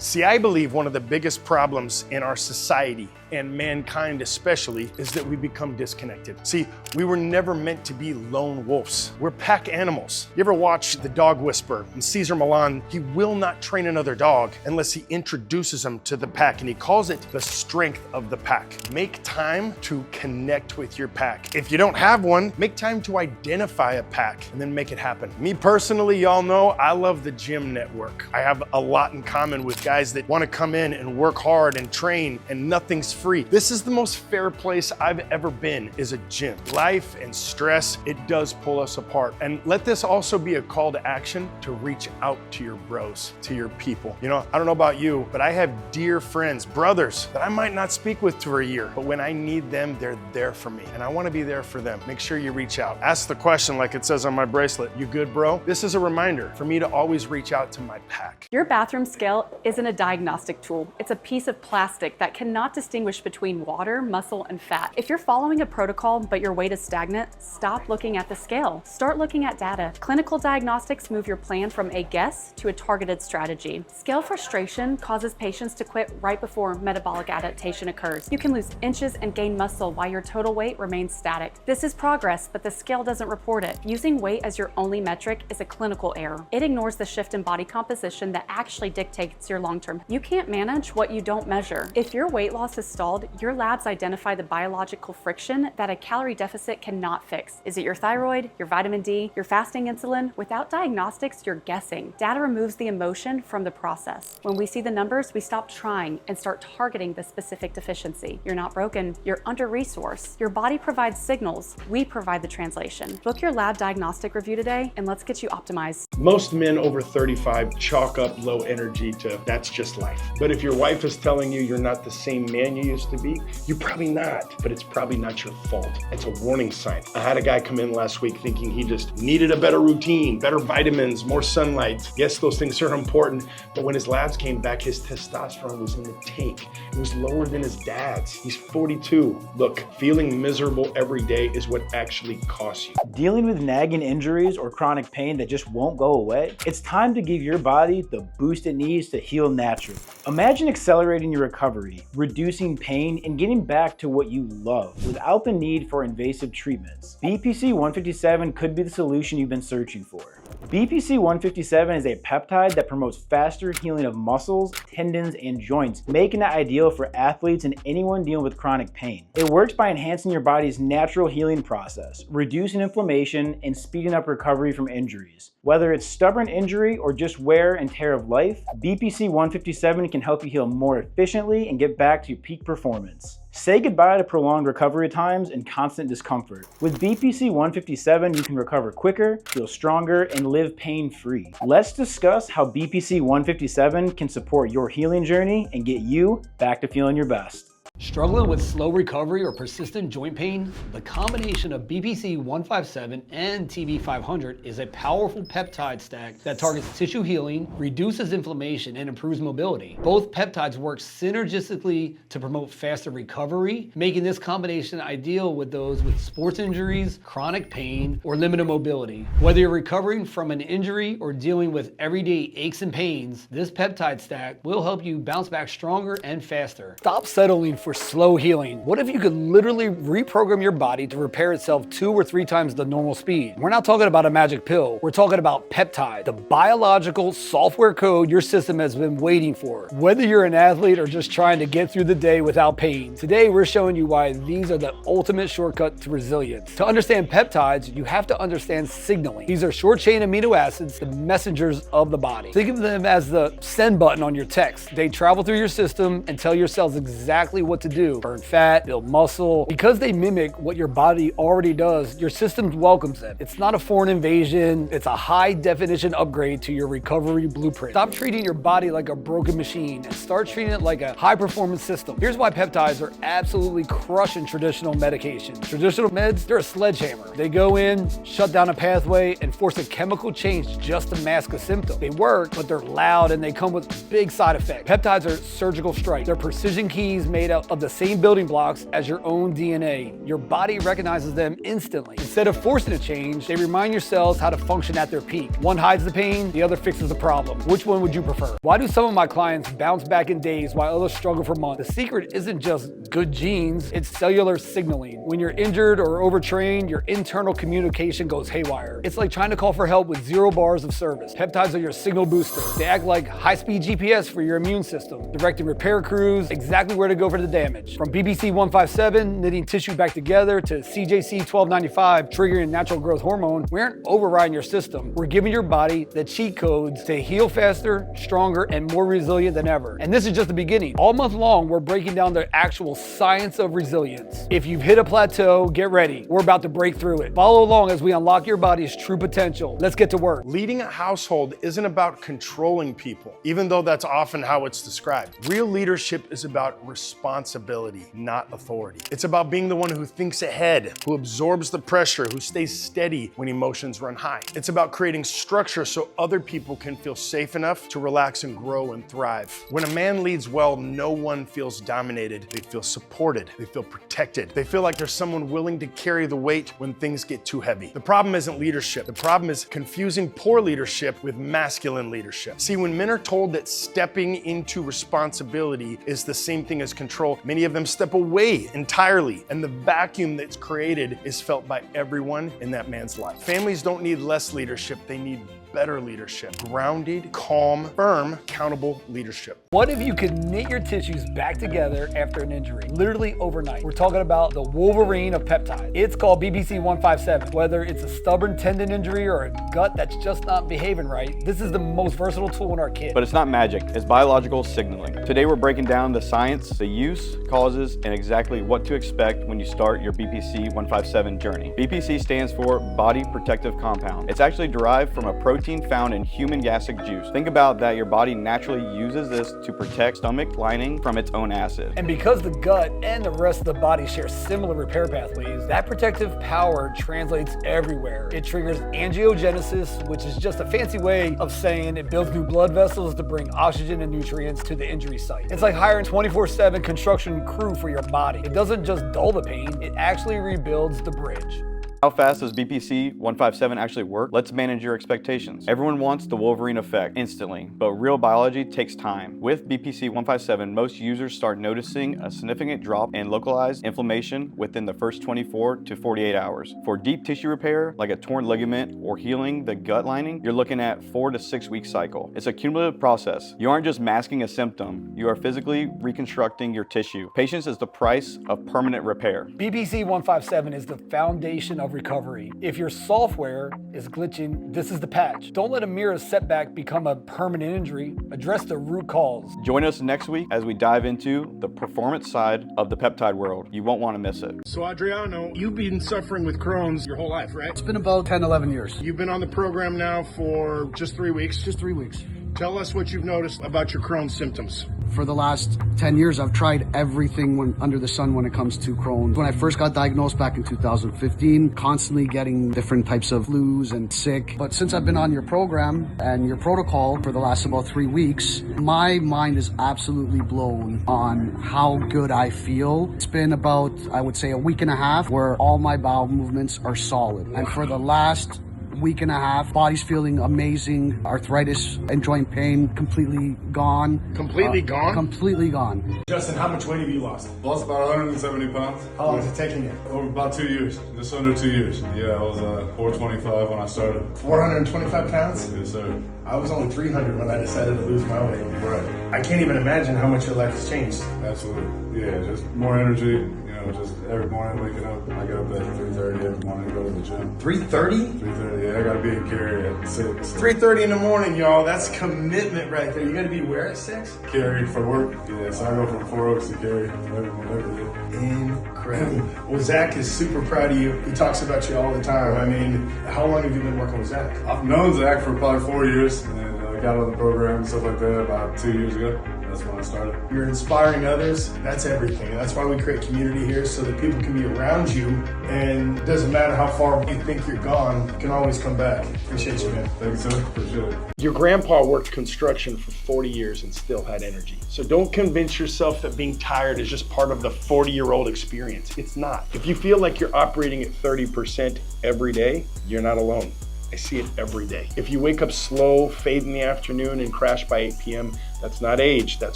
See, I believe one of the biggest problems in our society, and mankind especially, is that we become disconnected. See, we were never meant to be lone wolves. We're pack animals. You ever watch The Dog Whisperer? And Cesar Millan, he will not train another dog unless he introduces him to the pack, and he calls it the strength of the pack. Make time to connect with your pack. If you don't have one, make time to identify a pack and then make it happen. Me personally, y'all know I love the gym network. I have a lot in common with guys that want to come in and work hard and train, and nothing's free. This is the most fair place I've ever been, is a gym. Life and stress, it does pull us apart. And let this also be a call to action to reach out to your bros, to your people. You know, I don't know about you, but I have dear friends, brothers that I might not speak with for a year, but when I need them, they're there for me. And I want to be there for them. Make sure you reach out. Ask the question like it says on my bracelet, "You good, bro?" This is a reminder for me to always reach out to my pack. Your bathroom scale isn't a diagnostic tool. It's a piece of plastic that cannot distinguish between water, muscle, and fat. If you're following a protocol but your weight is stagnant, stop looking at the scale. Start looking at data. Clinical diagnostics move your plan from a guess to a targeted strategy. Scale frustration causes patients to quit right before metabolic adaptation occurs. You can lose inches and gain muscle while your total weight remains static. This is progress, but the scale doesn't report it. Using weight as your only metric is a clinical error. It ignores the shift in body composition that actually dictates your long-term. You can't manage what you don't measure. If your weight loss is stalled, your labs identify the biological friction that a calorie deficit cannot fix. Is it your thyroid, your vitamin D, your fasting insulin? Without diagnostics, you're guessing. Data removes the emotion from the process. When we see the numbers, we stop trying and start targeting the specific deficiency. You're not broken, you're under-resourced. Your body provides signals, we provide the translation. Book your lab diagnostic review today and let's get you optimized. Most men over 35 chalk up low energy to that's just life. But if your wife is telling you you're not the same man you used to be, you're probably not, but it's probably not your fault. It's a warning sign. I had a guy come in last week thinking he just needed a better routine, better vitamins, more sunlight. Yes, those things are important, but when his labs came back, his testosterone was in the tank. It was lower than his dad's. He's 42. Look, feeling miserable every day is what actually costs you. Dealing with nagging injuries or chronic pain that just won't go away? It's time to give your body the boost it needs to heal naturally. Imagine accelerating your recovery, reducing pain, and getting back to what you love without the need for invasive treatments. BPC 157 could be the solution you've been searching for. BPC 157 is a peptide that promotes faster healing of muscles, tendons, and joints, making it ideal for athletes and anyone dealing with chronic pain. It works by enhancing your body's natural healing process, reducing inflammation, and speeding up recovery from injuries. Whether it's stubborn injury or just wear and tear of life, BPC 157 can help you heal more efficiently and get back to peak performance. Say goodbye to prolonged recovery times and constant discomfort. With BPC 157, you can recover quicker, feel stronger, and live pain-free. Let's discuss how BPC 157 can support your healing journey and get you back to feeling your best. Struggling with slow recovery or persistent joint pain? The combination of BPC 157 and TB500 is a powerful peptide stack that targets tissue healing, reduces inflammation, and improves mobility. Both peptides work synergistically to promote faster recovery, making this combination ideal with those with sports injuries, chronic pain, or limited mobility. Whether you're recovering from an injury or dealing with everyday aches and pains, this peptide stack will help you bounce back stronger and faster. Stop settling for slow healing. What if you could literally reprogram your body to repair itself 2 or 3 times the normal speed? We're not talking about a magic pill. We're talking about peptide, the biological software code your system has been waiting for. Whether you're an athlete or just trying to get through the day without pain, today we're showing you why these are the ultimate shortcut to resilience. To understand peptides, you have to understand signaling. These are short-chain amino acids, the messengers of the body. Think of them as the send button on your text. They travel through your system and tell your cells exactly what to do. Burn fat, build muscle. Because they mimic what your body already does, your system welcomes them. It's not a foreign invasion, it's a high definition upgrade to your recovery blueprint. Stop treating your body like a broken machine and start treating it like a high performance system. Here's why peptides are absolutely crushing traditional medication. Traditional meds, they're a sledgehammer. They go in, shut down a pathway, and force a chemical change just to mask a symptom. They work, but they're loud and they come with big side effects. Peptides are surgical strikes. They're precision keys made out out of the same building blocks as your own DNA. Your body recognizes them instantly. Instead of forcing a change, they remind your cells how to function at their peak. One hides the pain, the other fixes the problem. Which one would you prefer? Why do some of my clients bounce back in days while others struggle for months? The secret isn't just good genes, it's cellular signaling. When you're injured or overtrained, your internal communication goes haywire. It's like trying to call for help with 0 bars of service. Peptides are your signal booster. They act like high-speed GPS for your immune system, directing repair crews exactly where to go for the damage. From BPC 157, knitting tissue back together, to CJC 1295, triggering natural growth hormone, we aren't overriding your system. We're giving your body the cheat codes to heal faster, stronger, and more resilient than ever. And this is just the beginning. All month long, we're breaking down the actual science of resilience. If you've hit a plateau, get ready. We're about to break through it. Follow along as we unlock your body's true potential. Let's get to work. Leading a household isn't about controlling people, even though that's often how it's described. Real leadership is about responsibility, not authority. It's about being the one who thinks ahead, who absorbs the pressure, who stays steady when emotions run high. It's about creating structure so other people can feel safe enough to relax and grow and thrive. When a man leads well, no one feels dominated. They feel supported. They feel protected. They feel like there's someone willing to carry the weight when things get too heavy. The problem isn't leadership. The problem is confusing poor leadership with masculine leadership. See, when men are told that stepping into responsibility is the same thing as control, many of them step away entirely, and the vacuum that's created is felt by everyone in that man's life. Families don't need less leadership, they need better leadership. Grounded, calm, firm, accountable leadership. What if you could knit your tissues back together after an injury, literally overnight? We're talking about the Wolverine of peptides. It's called BPC 157. Whether it's a stubborn tendon injury or a gut that's just not behaving right, this is the most versatile tool in our kit. But it's not magic, it's biological signaling. Today we're breaking down the science, the use, causes, and exactly what to expect when you start your BPC 157 journey. BPC stands for Body Protective Compound. It's actually derived from a protein found in human gastric juice. Think about that, your body naturally uses this to protect stomach lining from its own acid. And because the gut and the rest of the body share similar repair pathways, that protective power translates everywhere. It triggers angiogenesis, which is just a fancy way of saying it builds new blood vessels to bring oxygen and nutrients to the injury site. It's like hiring a 24/7 construction crew for your body. It doesn't just dull the pain, it actually rebuilds the bridge. How fast does BPC 157 actually work? Let's manage your expectations. Everyone wants the Wolverine effect instantly, but real biology takes time. With BPC 157, most users start noticing a significant drop in localized inflammation within the first 24 to 48 hours. For deep tissue repair, like a torn ligament or healing the gut lining, you're looking at 4 to 6 week cycle. It's a cumulative process. You aren't just masking a symptom, you are physically reconstructing your tissue. Patience is the price of permanent repair. BPC 157 is the foundation of recovery. If your software is glitching, this is the patch. Don't let a mere setback become a permanent injury. Address the root cause. Join us next week as we dive into the performance side of the peptide world. You won't want to miss it. So Adriano, you've been suffering with Crohn's your whole life, right? It's been about 10, 11 years. You've been on the program now for just 3 weeks. Just 3 weeks. Tell us what you've noticed about your Crohn's symptoms. For the last 10 years, I've tried everything under the sun when it comes to Crohn's. When I first got diagnosed back in 2015, constantly getting different types of flus and sick. But since I've been on your program and your protocol for the last about 3 weeks, my mind is absolutely blown on how good I feel. It's been about, I would say, a week and a half where all my bowel movements are solid. And for the last week and a half, body's feeling amazing. Arthritis and joint pain completely gone. Completely gone? Completely gone. Justin, how much weight have you lost? Lost about 170 pounds. How long has it taken you? Over about 2 years, just under 2 years. Yeah, I was 425 when I started. 425 pounds? Yes, sir. I was only 300 when I decided to lose my weight. Right. I can't even imagine how much your life has changed. Absolutely. Yeah, just more energy. Just every morning waking up, I get up at 3:30 every morning to go to the gym. 3:30? 3:30, yeah, I gotta be in Cary at 6. 3:30 in the morning, y'all. That's commitment right there. You gotta be where at 6? Cary for work. Yeah, so I go from 4 Oaks to Cary every day. Incredible. Well, Zach is super proud of you. He talks about you all the time. I mean, how long have you been working with Zach? I've known Zach for probably 4 years, and got on the program and stuff like that about 2 years ago. That's when I started. You're inspiring others. That's everything. And that's why we create community here, so that people can be around you. And it doesn't matter how far you think you're gone, you can always come back. Appreciate you, man. Thank you, sir. Appreciate it. Your grandpa worked construction for 40 years and still had energy. So don't convince yourself that being tired is just part of the 40-year-old experience. It's not. If you feel like you're operating at 30% every day, you're not alone. I see it every day. If you wake up slow, fade in the afternoon, and crash by 8 p.m., that's not age, that's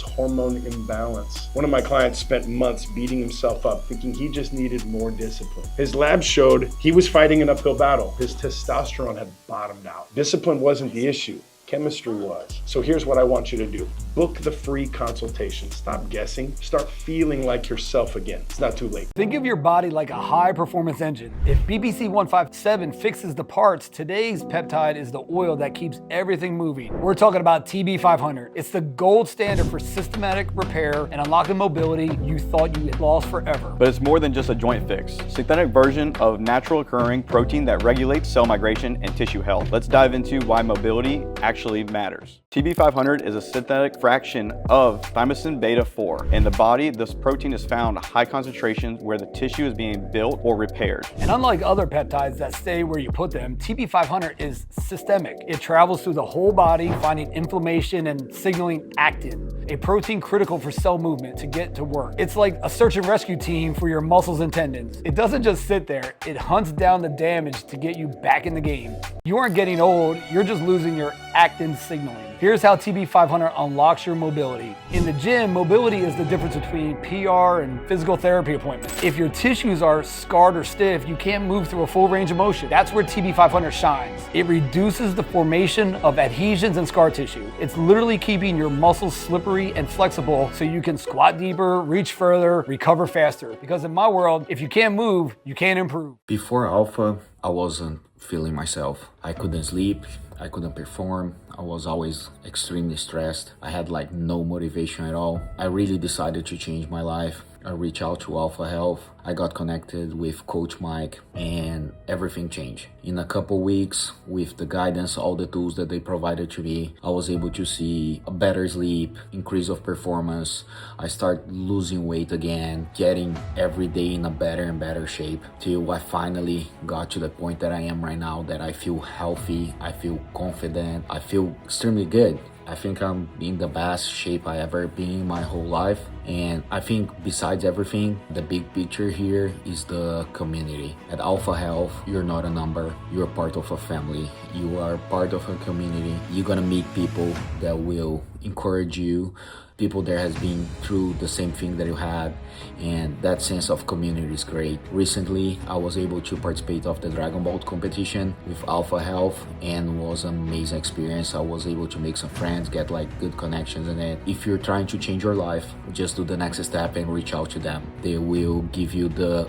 hormone imbalance. One of my clients spent months beating himself up, thinking he just needed more discipline. His labs showed he was fighting an uphill battle. His testosterone had bottomed out. Discipline wasn't the issue. Chemistry was. So here's what I want you to do. Book the free consultation. Stop guessing. Start feeling like yourself again. It's not too late. Think of your body like a high-performance engine. If BPC 157 fixes the parts, today's peptide is the oil that keeps everything moving. We're talking about TB500. It's the gold standard for systematic repair and unlocking mobility you thought you had lost forever. But it's more than just a joint fix. Synthetic version of natural occurring protein that regulates cell migration and tissue health. Let's dive into why mobility actually matters. TB500 is a synthetic fraction of thymosin beta 4. In the body, this protein is found at high concentrations where the tissue is being built or repaired. And unlike other peptides that stay where you put them, TB500 is systemic. It travels through the whole body, finding inflammation and signaling actin, a protein critical for cell movement to get to work. It's like a search and rescue team for your muscles and tendons. It doesn't just sit there, it hunts down the damage to get you back in the game. You aren't getting old, you're just losing your actin signaling. Here's how TB500 unlocks your mobility. In the gym, mobility is the difference between PR and physical therapy appointments. If your tissues are scarred or stiff, you can't move through a full range of motion. That's where TB500 shines. It reduces the formation of adhesions and scar tissue. It's literally keeping your muscles slippery and flexible so you can squat deeper, reach further, recover faster. Because in my world, if you can't move, you can't improve. Before Alpha, I wasn't feeling myself. I couldn't sleep, I couldn't perform. I was always extremely stressed. I had like no motivation at all. I really decided to change my life. I reached out to Alpha Health. I got connected with Coach Mike and everything changed. In a couple weeks, with the guidance, all the tools that they provided to me, I was able to see a better sleep, increase of performance. I started losing weight again, getting every day in a better and better shape till I finally got to the point that I am right now, that I feel healthy, I feel confident, I feel extremely good. I think I'm in the best shape I ever been in my whole life. And I think besides everything, the big picture here is the community. At Alpha Health, you're not a number, you're part of a family. You are part of a community. You're gonna meet people that will encourage you, people that has been through the same thing that you had, and that sense of community is great. Recently, I was able to participate of the Dragon Ball competition with Alpha Health, and was an amazing experience. I was able to make some friends, get like good connections in it. If you're trying to change your life, just do the next step and reach out to them. They will give you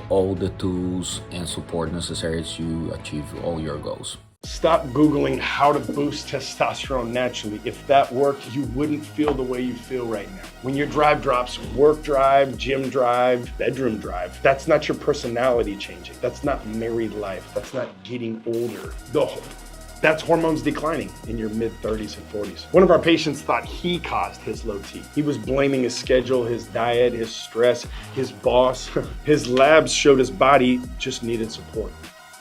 all the tools and support necessary to achieve all your goals. Stop Googling how to boost testosterone naturally. If that worked, you wouldn't feel the way you feel right now. When your drive drops, work drive, gym drive, bedroom drive, that's not your personality changing. That's not married life. That's not getting older. That's hormones declining in your mid-30s and 40s. One of our patients thought he caused his low T. He was blaming his schedule, his diet, his stress, his boss. His labs showed his body just needed support.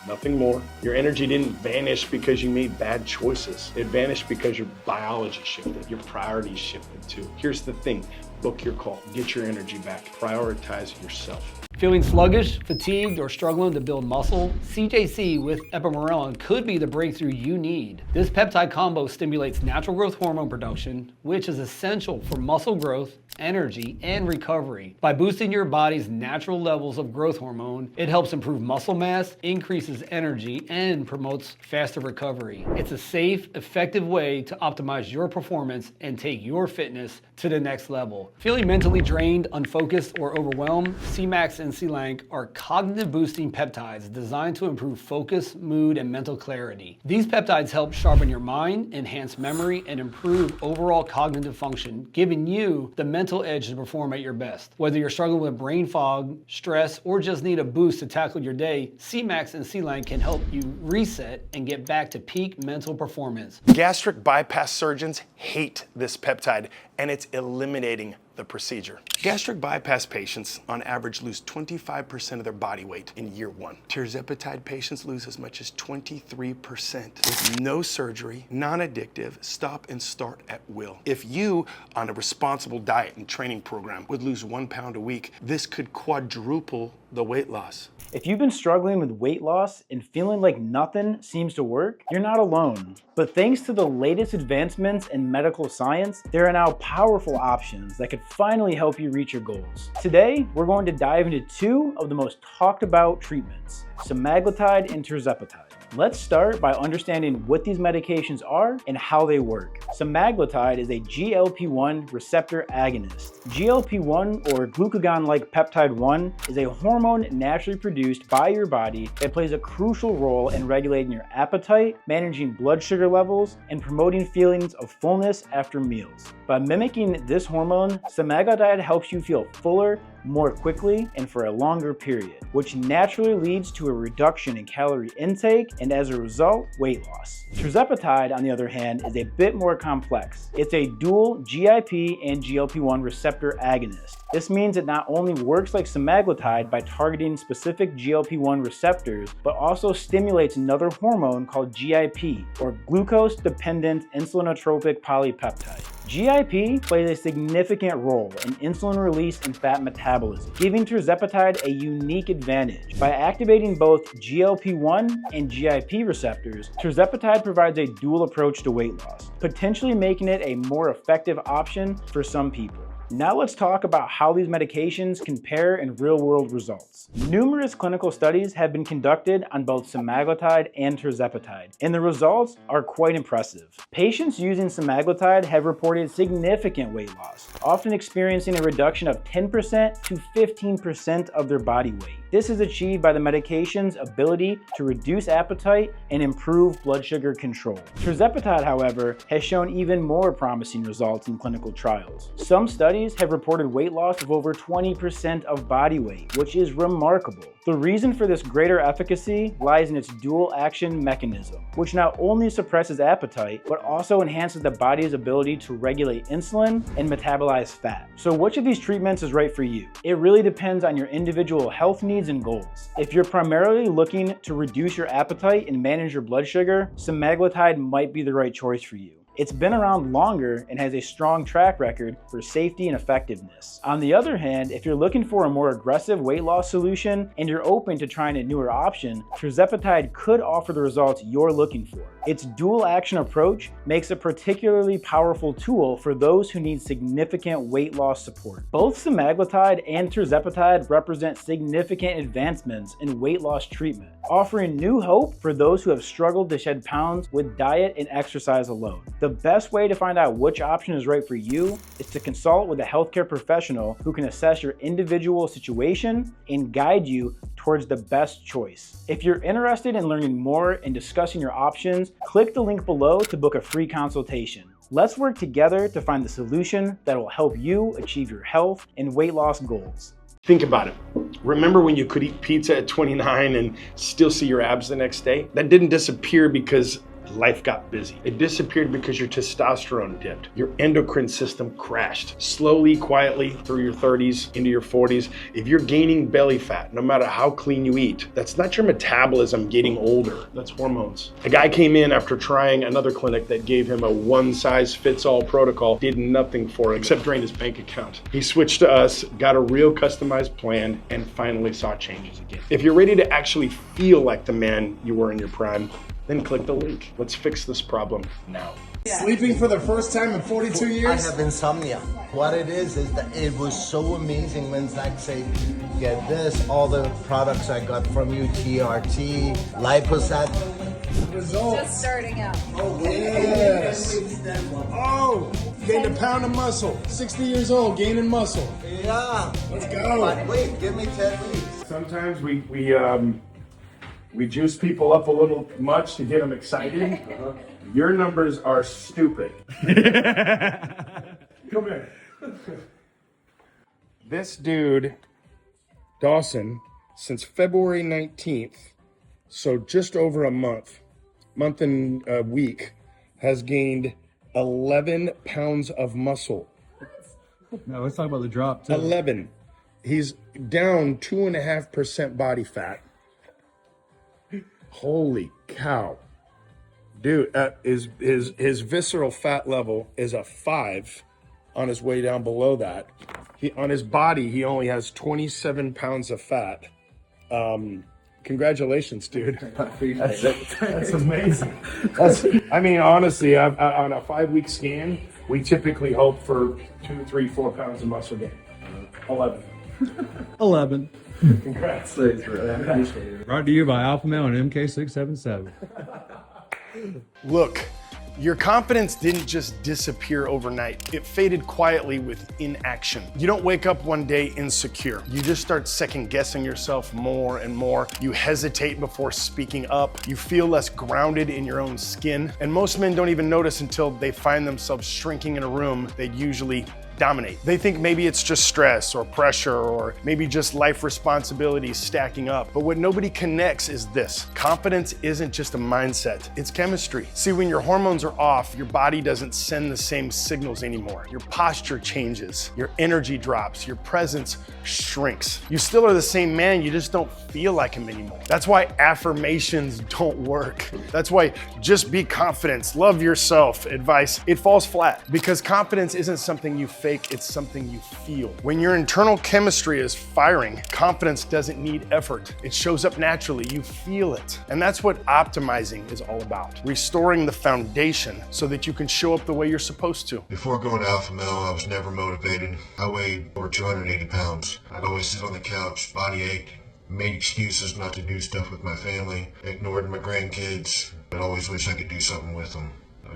Nothing more. Your energy didn't vanish because you made bad choices. It vanished because your biology shifted, your priorities shifted too. Here's the thing, book your call, get your energy back, prioritize yourself. Feeling sluggish, fatigued, or struggling to build muscle? CJC with epimorelin could be the breakthrough you need. This peptide combo stimulates natural growth hormone production, which is essential for muscle growth, energy, and recovery. By boosting your body's natural levels of growth hormone, it helps improve muscle mass, increases energy, and promotes faster recovery. It's a safe, effective way to optimize your performance and take your fitness to the next level. Feeling mentally drained, unfocused, or overwhelmed? C-Max and C-Lank are cognitive boosting peptides designed to improve focus, mood, and mental clarity. These peptides help sharpen your mind, enhance memory, and improve overall cognitive function, giving you the mental edge to perform at your best. Whether you're struggling with brain fog, stress, or just need a boost to tackle your day, C-Max and C-Lank can help you reset and get back to peak mental performance. Gastric bypass surgeons hate this peptide, and it's eliminating the procedure. Gastric bypass patients on average lose 25% of their body weight in year 1. Tirzepatide patients lose as much as 23% with no surgery, non-addictive, stop and start at will. If you, on a responsible diet and training program, would lose 1 pound a week, this could quadruple the weight loss. If you've been struggling with weight loss and feeling like nothing seems to work, you're not alone. But thanks to the latest advancements in medical science, there are now powerful options that could finally help you reach your goals. Today, we're going to dive into 2 of the most talked about treatments, semaglutide and tirzepatide. Let's start by understanding what these medications are and how they work. Semaglutide is a GLP-1 receptor agonist. GLP-1, or glucagon-like peptide 1, is a hormone naturally produced by your body that plays a crucial role in regulating your appetite, managing blood sugar levels, and promoting feelings of fullness after meals. By mimicking this hormone, semaglutide helps you feel fuller more quickly and for a longer period, which naturally leads to a reduction in calorie intake and, as a result, weight loss. Tirzepatide, on the other hand, is a bit more complex. It's a dual GIP and GLP-1 receptor agonist. This means it not only works like semaglutide by targeting specific GLP-1 receptors, but also stimulates another hormone called GIP, or glucose-dependent insulinotropic polypeptide. GIP plays a significant role in insulin release and fat metabolism, giving tirzepatide a unique advantage. By activating both GLP-1 and GIP receptors, tirzepatide provides a dual approach to weight loss, potentially making it a more effective option for some people. Now let's talk about how these medications compare in real-world results. Numerous clinical studies have been conducted on both semaglutide and tirzepatide, and the results are quite impressive. Patients using semaglutide have reported significant weight loss, often experiencing a reduction of 10% to 15% of their body weight. This is achieved by the medication's ability to reduce appetite and improve blood sugar control. Tirzepatide, however, has shown even more promising results in clinical trials. Some studies have reported weight loss of over 20% of body weight, which is remarkable. The reason for this greater efficacy lies in its dual action mechanism, which not only suppresses appetite, but also enhances the body's ability to regulate insulin and metabolize fat. So which of these treatments is right for you? It really depends on your individual health needs and goals. If you're primarily looking to reduce your appetite and manage your blood sugar, semaglutide might be the right choice for you. It's been around longer and has a strong track record for safety and effectiveness. On the other hand, if you're looking for a more aggressive weight loss solution and you're open to trying a newer option, tirzepatide could offer the results you're looking for. Its dual action approach makes a particularly powerful tool for those who need significant weight loss support. Both semaglutide and tirzepatide represent significant advancements in weight loss treatment, offering new hope for those who have struggled to shed pounds with diet and exercise alone. The best way to find out which option is right for you is to consult with a healthcare professional who can assess your individual situation and guide you towards the best choice. If you're interested in learning more and discussing your options, click the link below to book a free consultation. Let's work together to find the solution that will help you achieve your health and weight loss goals. Think about it. Remember when you could eat pizza at 29 and still see your abs the next day? That didn't disappear because life got busy. It disappeared because your testosterone dipped. Your endocrine system crashed. Slowly, quietly, through your 30s, into your 40s. If you're gaining belly fat, no matter how clean you eat, that's not your metabolism getting older. That's hormones. A guy came in after trying another clinic that gave him a one-size-fits-all protocol, did nothing for him except drain his bank account. He switched to us, got a real customized plan, and finally saw changes again. If you're ready to actually feel like the man you were in your prime, then click the link. Let's fix this problem now. Sleeping for the first time in 42 years? I have insomnia. What it is that it was so amazing when Zach said, get this, all the products I got from you, TRT, Liposat. Results. Just starting out. Oh, yes. Oh, gained a pound of muscle. 60 years old, gaining muscle. Yeah. Let's go. But wait, give me 10 weeks. Sometimes we juice people up a little much to get them excited. Your numbers are stupid. Come here. This dude, Dawson, since February 19th, so just over a month and a week, has gained 11 pounds of muscle. No, let's talk about the drop too. 11. He's down 2.5% body fat. Holy cow. Dude, his visceral fat level is a 5 on his way down below that. On his body, he only has 27 pounds of fat. Congratulations, dude. That's amazing. I mean, honestly, on a 5-week scan, we typically hope for 2, 3, 4 pounds of muscle gain. 11. 11. Congrats. Brought to you by Alpha Male and MK677. Look, your confidence didn't just disappear overnight. It faded quietly with inaction. You don't wake up one day insecure. You just start second guessing yourself more and more. You hesitate before speaking up. You feel less grounded in your own skin. And most men don't even notice until they find themselves shrinking in a room they'd usually dominate. They think maybe it's just stress or pressure or maybe just life responsibilities stacking up. But what nobody connects is this. Confidence isn't just a mindset, it's chemistry. See, when your hormones are off, your body doesn't send the same signals anymore. Your posture changes, your energy drops, your presence shrinks. You still are the same man, you just don't feel like him anymore. That's why affirmations don't work. That's why just be confident, love yourself advice, it falls flat because confidence isn't something you fake, it's something you feel. When your internal chemistry is firing, confidence doesn't need effort. It shows up naturally, you feel it. And that's what optimizing is all about. Restoring the foundation so that you can show up the way you're supposed to. Before going to Alpha Male, I was never motivated. I weighed over 280 pounds. I'd always sit on the couch, body ached, made excuses not to do stuff with my family, ignored my grandkids, but always wish I could do something with them.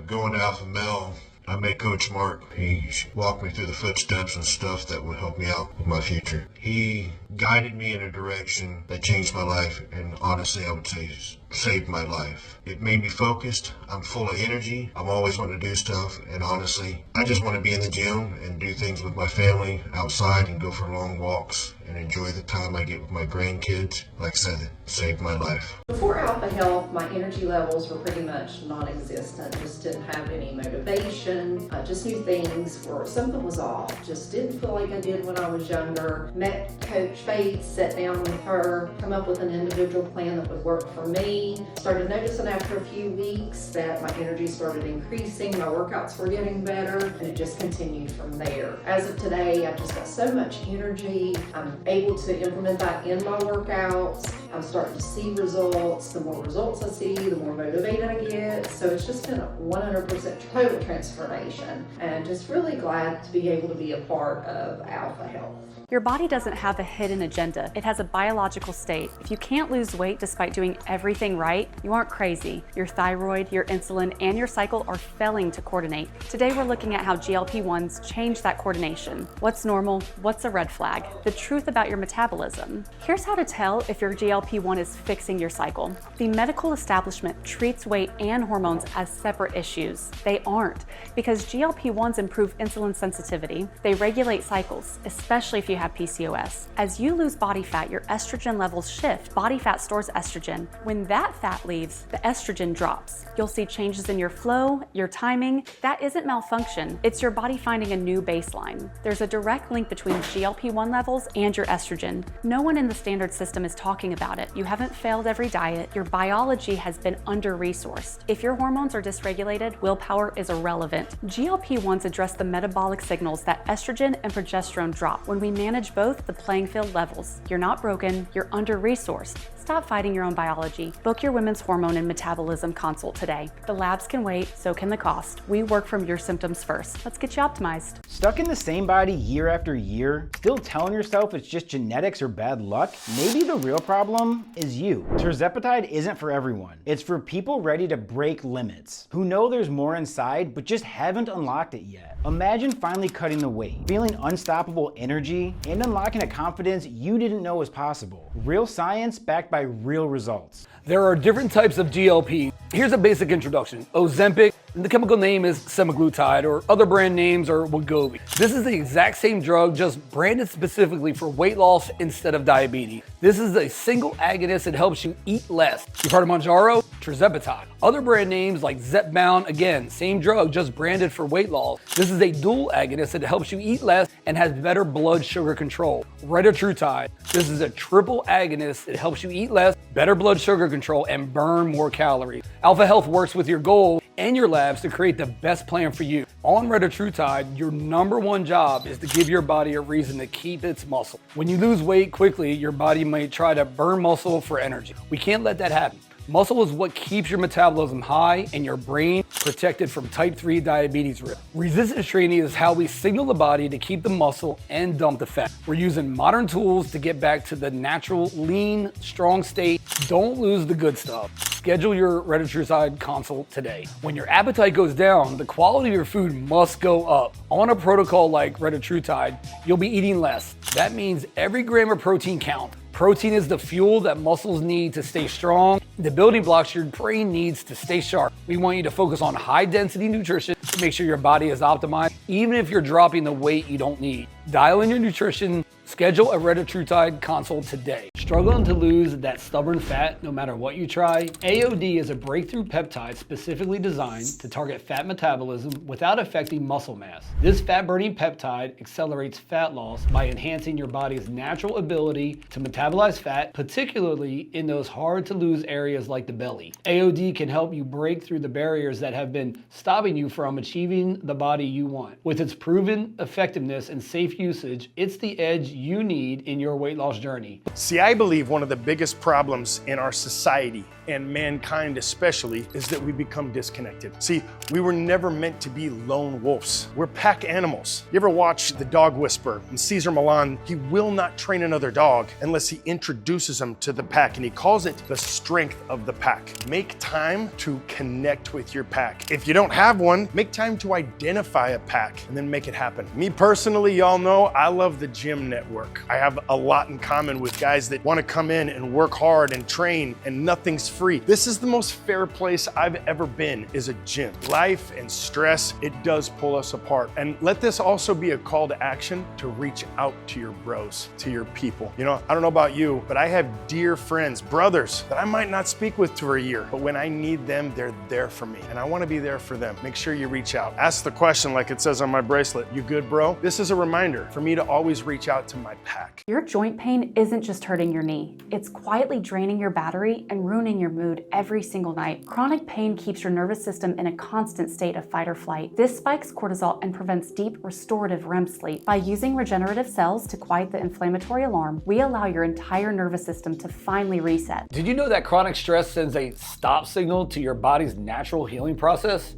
Going to Alpha Male, I met Coach Mark. He walked me through the footsteps and stuff that would help me out with my future. He guided me in a direction that changed my life, and honestly, I would say saved my life. It made me focused. I'm full of energy. I'm always wanting to do stuff, and honestly, I just want to be in the gym and do things with my family outside and go for long walks and enjoy the time I get with my grandkids. Like I said, it saved my life. Before Alpha Health, my energy levels were pretty much non-existent. Just didn't have any motivation. I just knew things were, something was off. Just didn't feel like I did when I was younger. Met Coach Faith, sat down with her, come up with an individual plan that would work for me. Started noticing after a few weeks that my energy started increasing, my workouts were getting better, and it just continued from there. As of today, I've just got so much energy. I'm able to implement that in my workouts. I'm starting to see results. The more results I see, the more motivated I get. So it's just been a 100% total transformation, and just really glad to be able to be a part of Alpha Health. Your body doesn't have a hidden agenda. It has a biological state. If you can't lose weight despite doing everything right, you aren't crazy. Your thyroid, your insulin, and your cycle are failing to coordinate. Today, we're looking at how GLP-1s change that coordination. What's normal? What's a red flag? The truth about your metabolism. Here's how to tell if your GLP-1 is fixing your cycle. The medical establishment treats weight and hormones as separate issues. They aren't, because GLP-1s improve insulin sensitivity. They regulate cycles, especially if you have PCOS. As you lose body fat, your estrogen levels shift. Body fat stores estrogen. When that fat leaves, the estrogen drops. You'll see changes in your flow, your timing. That isn't malfunction. It's your body finding a new baseline. There's a direct link between GLP-1 levels and your estrogen. No one in the standard system is talking about it. You haven't failed every diet. Your biology has been under-resourced. If your hormones are dysregulated, willpower is irrelevant. GLP-1s address the metabolic signals that estrogen and progesterone drop. When we manage both, the playing field levels. You're not broken, you're under-resourced. Stop fighting your own biology. Book your women's hormone and metabolism consult today. The labs can wait, so can the cost. We work from your symptoms first. Let's get you optimized. Stuck in the same body year after year, still telling yourself it's just genetics or bad luck, maybe the real problem is you. Tirzepatide isn't for everyone. It's for people ready to break limits, who know there's more inside but just haven't unlocked it yet. Imagine finally cutting the weight, feeling unstoppable energy, and unlocking a confidence you didn't know was possible. Real science backed by real results. There are different types of GLP. Here's a basic introduction. Ozempic, the chemical name is semaglutide, or other brand names are Wegovy. This is the exact same drug, just branded specifically for weight loss instead of diabetes. This is a single agonist that helps you eat less. You've heard of Mounjaro? Tirzepatide. Other brand names like Zepbound, again, same drug, just branded for weight loss. This is a dual agonist that helps you eat less and has better blood sugar control. Retatrutide. This is a triple agonist that helps you eat less, better blood sugar control, and burn more calories. Alpha Health works with your goals and your labs to create the best plan for you. On Retatrutide, your #1 job is to give your body a reason to keep its muscle. When you lose weight quickly, your body might try to burn muscle for energy. We can't let that happen. Muscle is what keeps your metabolism high and your brain protected from type 3 diabetes risk. Resistance training is how we signal the body to keep the muscle and dump the fat. We're using modern tools to get back to the natural, lean, strong state. Don't lose the good stuff. Schedule your Retatrutide consult today. When your appetite goes down, the quality of your food must go up. On a protocol like Retatrutide, you'll be eating less. That means every gram of protein counts. Protein is the fuel that muscles need to stay strong, the building blocks your brain needs to stay sharp. We want you to focus on high density nutrition to make sure your body is optimized, even if you're dropping the weight you don't need. Dial in your nutrition, schedule a Retatrutide consult today. Struggling to lose that stubborn fat no matter what you try? AOD is a breakthrough peptide specifically designed to target fat metabolism without affecting muscle mass. This fat-burning peptide accelerates fat loss by enhancing your body's natural ability to metabolize fat, particularly in those hard-to-lose areas like the belly. AOD can help you break through the barriers that have been stopping you from achieving the body you want. With its proven effectiveness and safe usage, it's the edge you need in your weight loss journey. See, I believe one of the biggest problems in our society, and mankind especially, is that we become disconnected. See, we were never meant to be lone wolves. We're pack animals. You ever watch The Dog Whisperer? And Cesar Millan, he will not train another dog unless he introduces him to the pack, and he calls it the strength of the pack. Make time to connect with your pack. If you don't have one, make time to identify a pack and then make it happen. Me personally, y'all know I love the gym network. I have a lot in common with guys that want to come in and work hard and train, and nothing's free. This is the most fair place I've ever been, is a gym. Life and stress, it does pull us apart. And let this also be a call to action to reach out to your bros, to your people. You know, I don't know about you, but I have dear friends, brothers that I might not speak with for a year, but when I need them, they're there for me. And I want to be there for them. Make sure you reach out. Ask the question like it says on my bracelet, "You good, bro?" This is a reminder for me to always reach out to my pack. Your joint pain isn't just hurting your knee. It's quietly draining your battery and ruining your mood every single night. Chronic pain keeps your nervous system in a constant state of fight or flight. This spikes cortisol and prevents deep, restorative REM sleep. By using regenerative cells to quiet the inflammatory alarm, we allow your entire nervous system to finally reset. Did you know that chronic stress sends a stop signal to your body's natural healing process?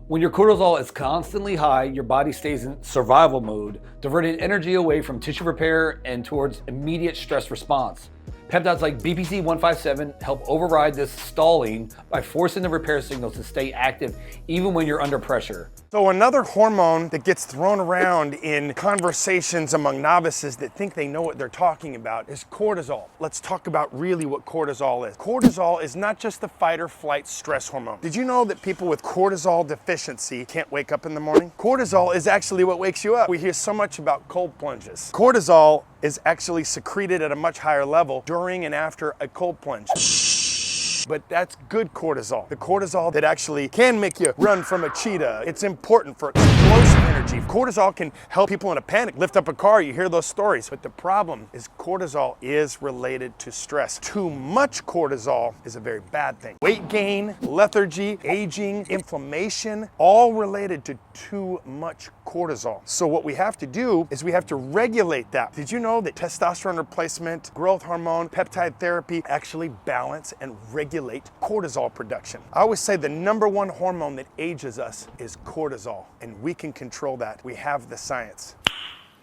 When your cortisol is constantly high, your body stays in survival mode, diverting energy away from tissue repair and towards immediate stress response. Peptides like BPC-157 help override this stalling by forcing the repair signals to stay active even when you're under pressure. So another hormone that gets thrown around in conversations among novices that think they know what they're talking about is cortisol. Let's talk about really what cortisol is. Cortisol is not just the fight or flight stress hormone. Did you know that people with cortisol deficiency can't wake up in the morning? Cortisol is actually what wakes you up. We hear so much about cold plunges. Cortisol is actually secreted at a much higher level during and after a cold plunge. But that's good cortisol. The cortisol that actually can make you run from a cheetah. It's important for explosive energy. Cortisol can help people in a panic lift up a car. You hear those stories. But the problem is cortisol is related to stress. Too much cortisol is a very bad thing. Weight gain, lethargy, aging, inflammation, all related to too much cortisol. So what we have to do is we have to regulate that. Did you know that testosterone replacement, growth hormone, peptide therapy actually balance and regulate cortisol production? I always say the #1 hormone that ages us is cortisol, and we can control that. We have the science.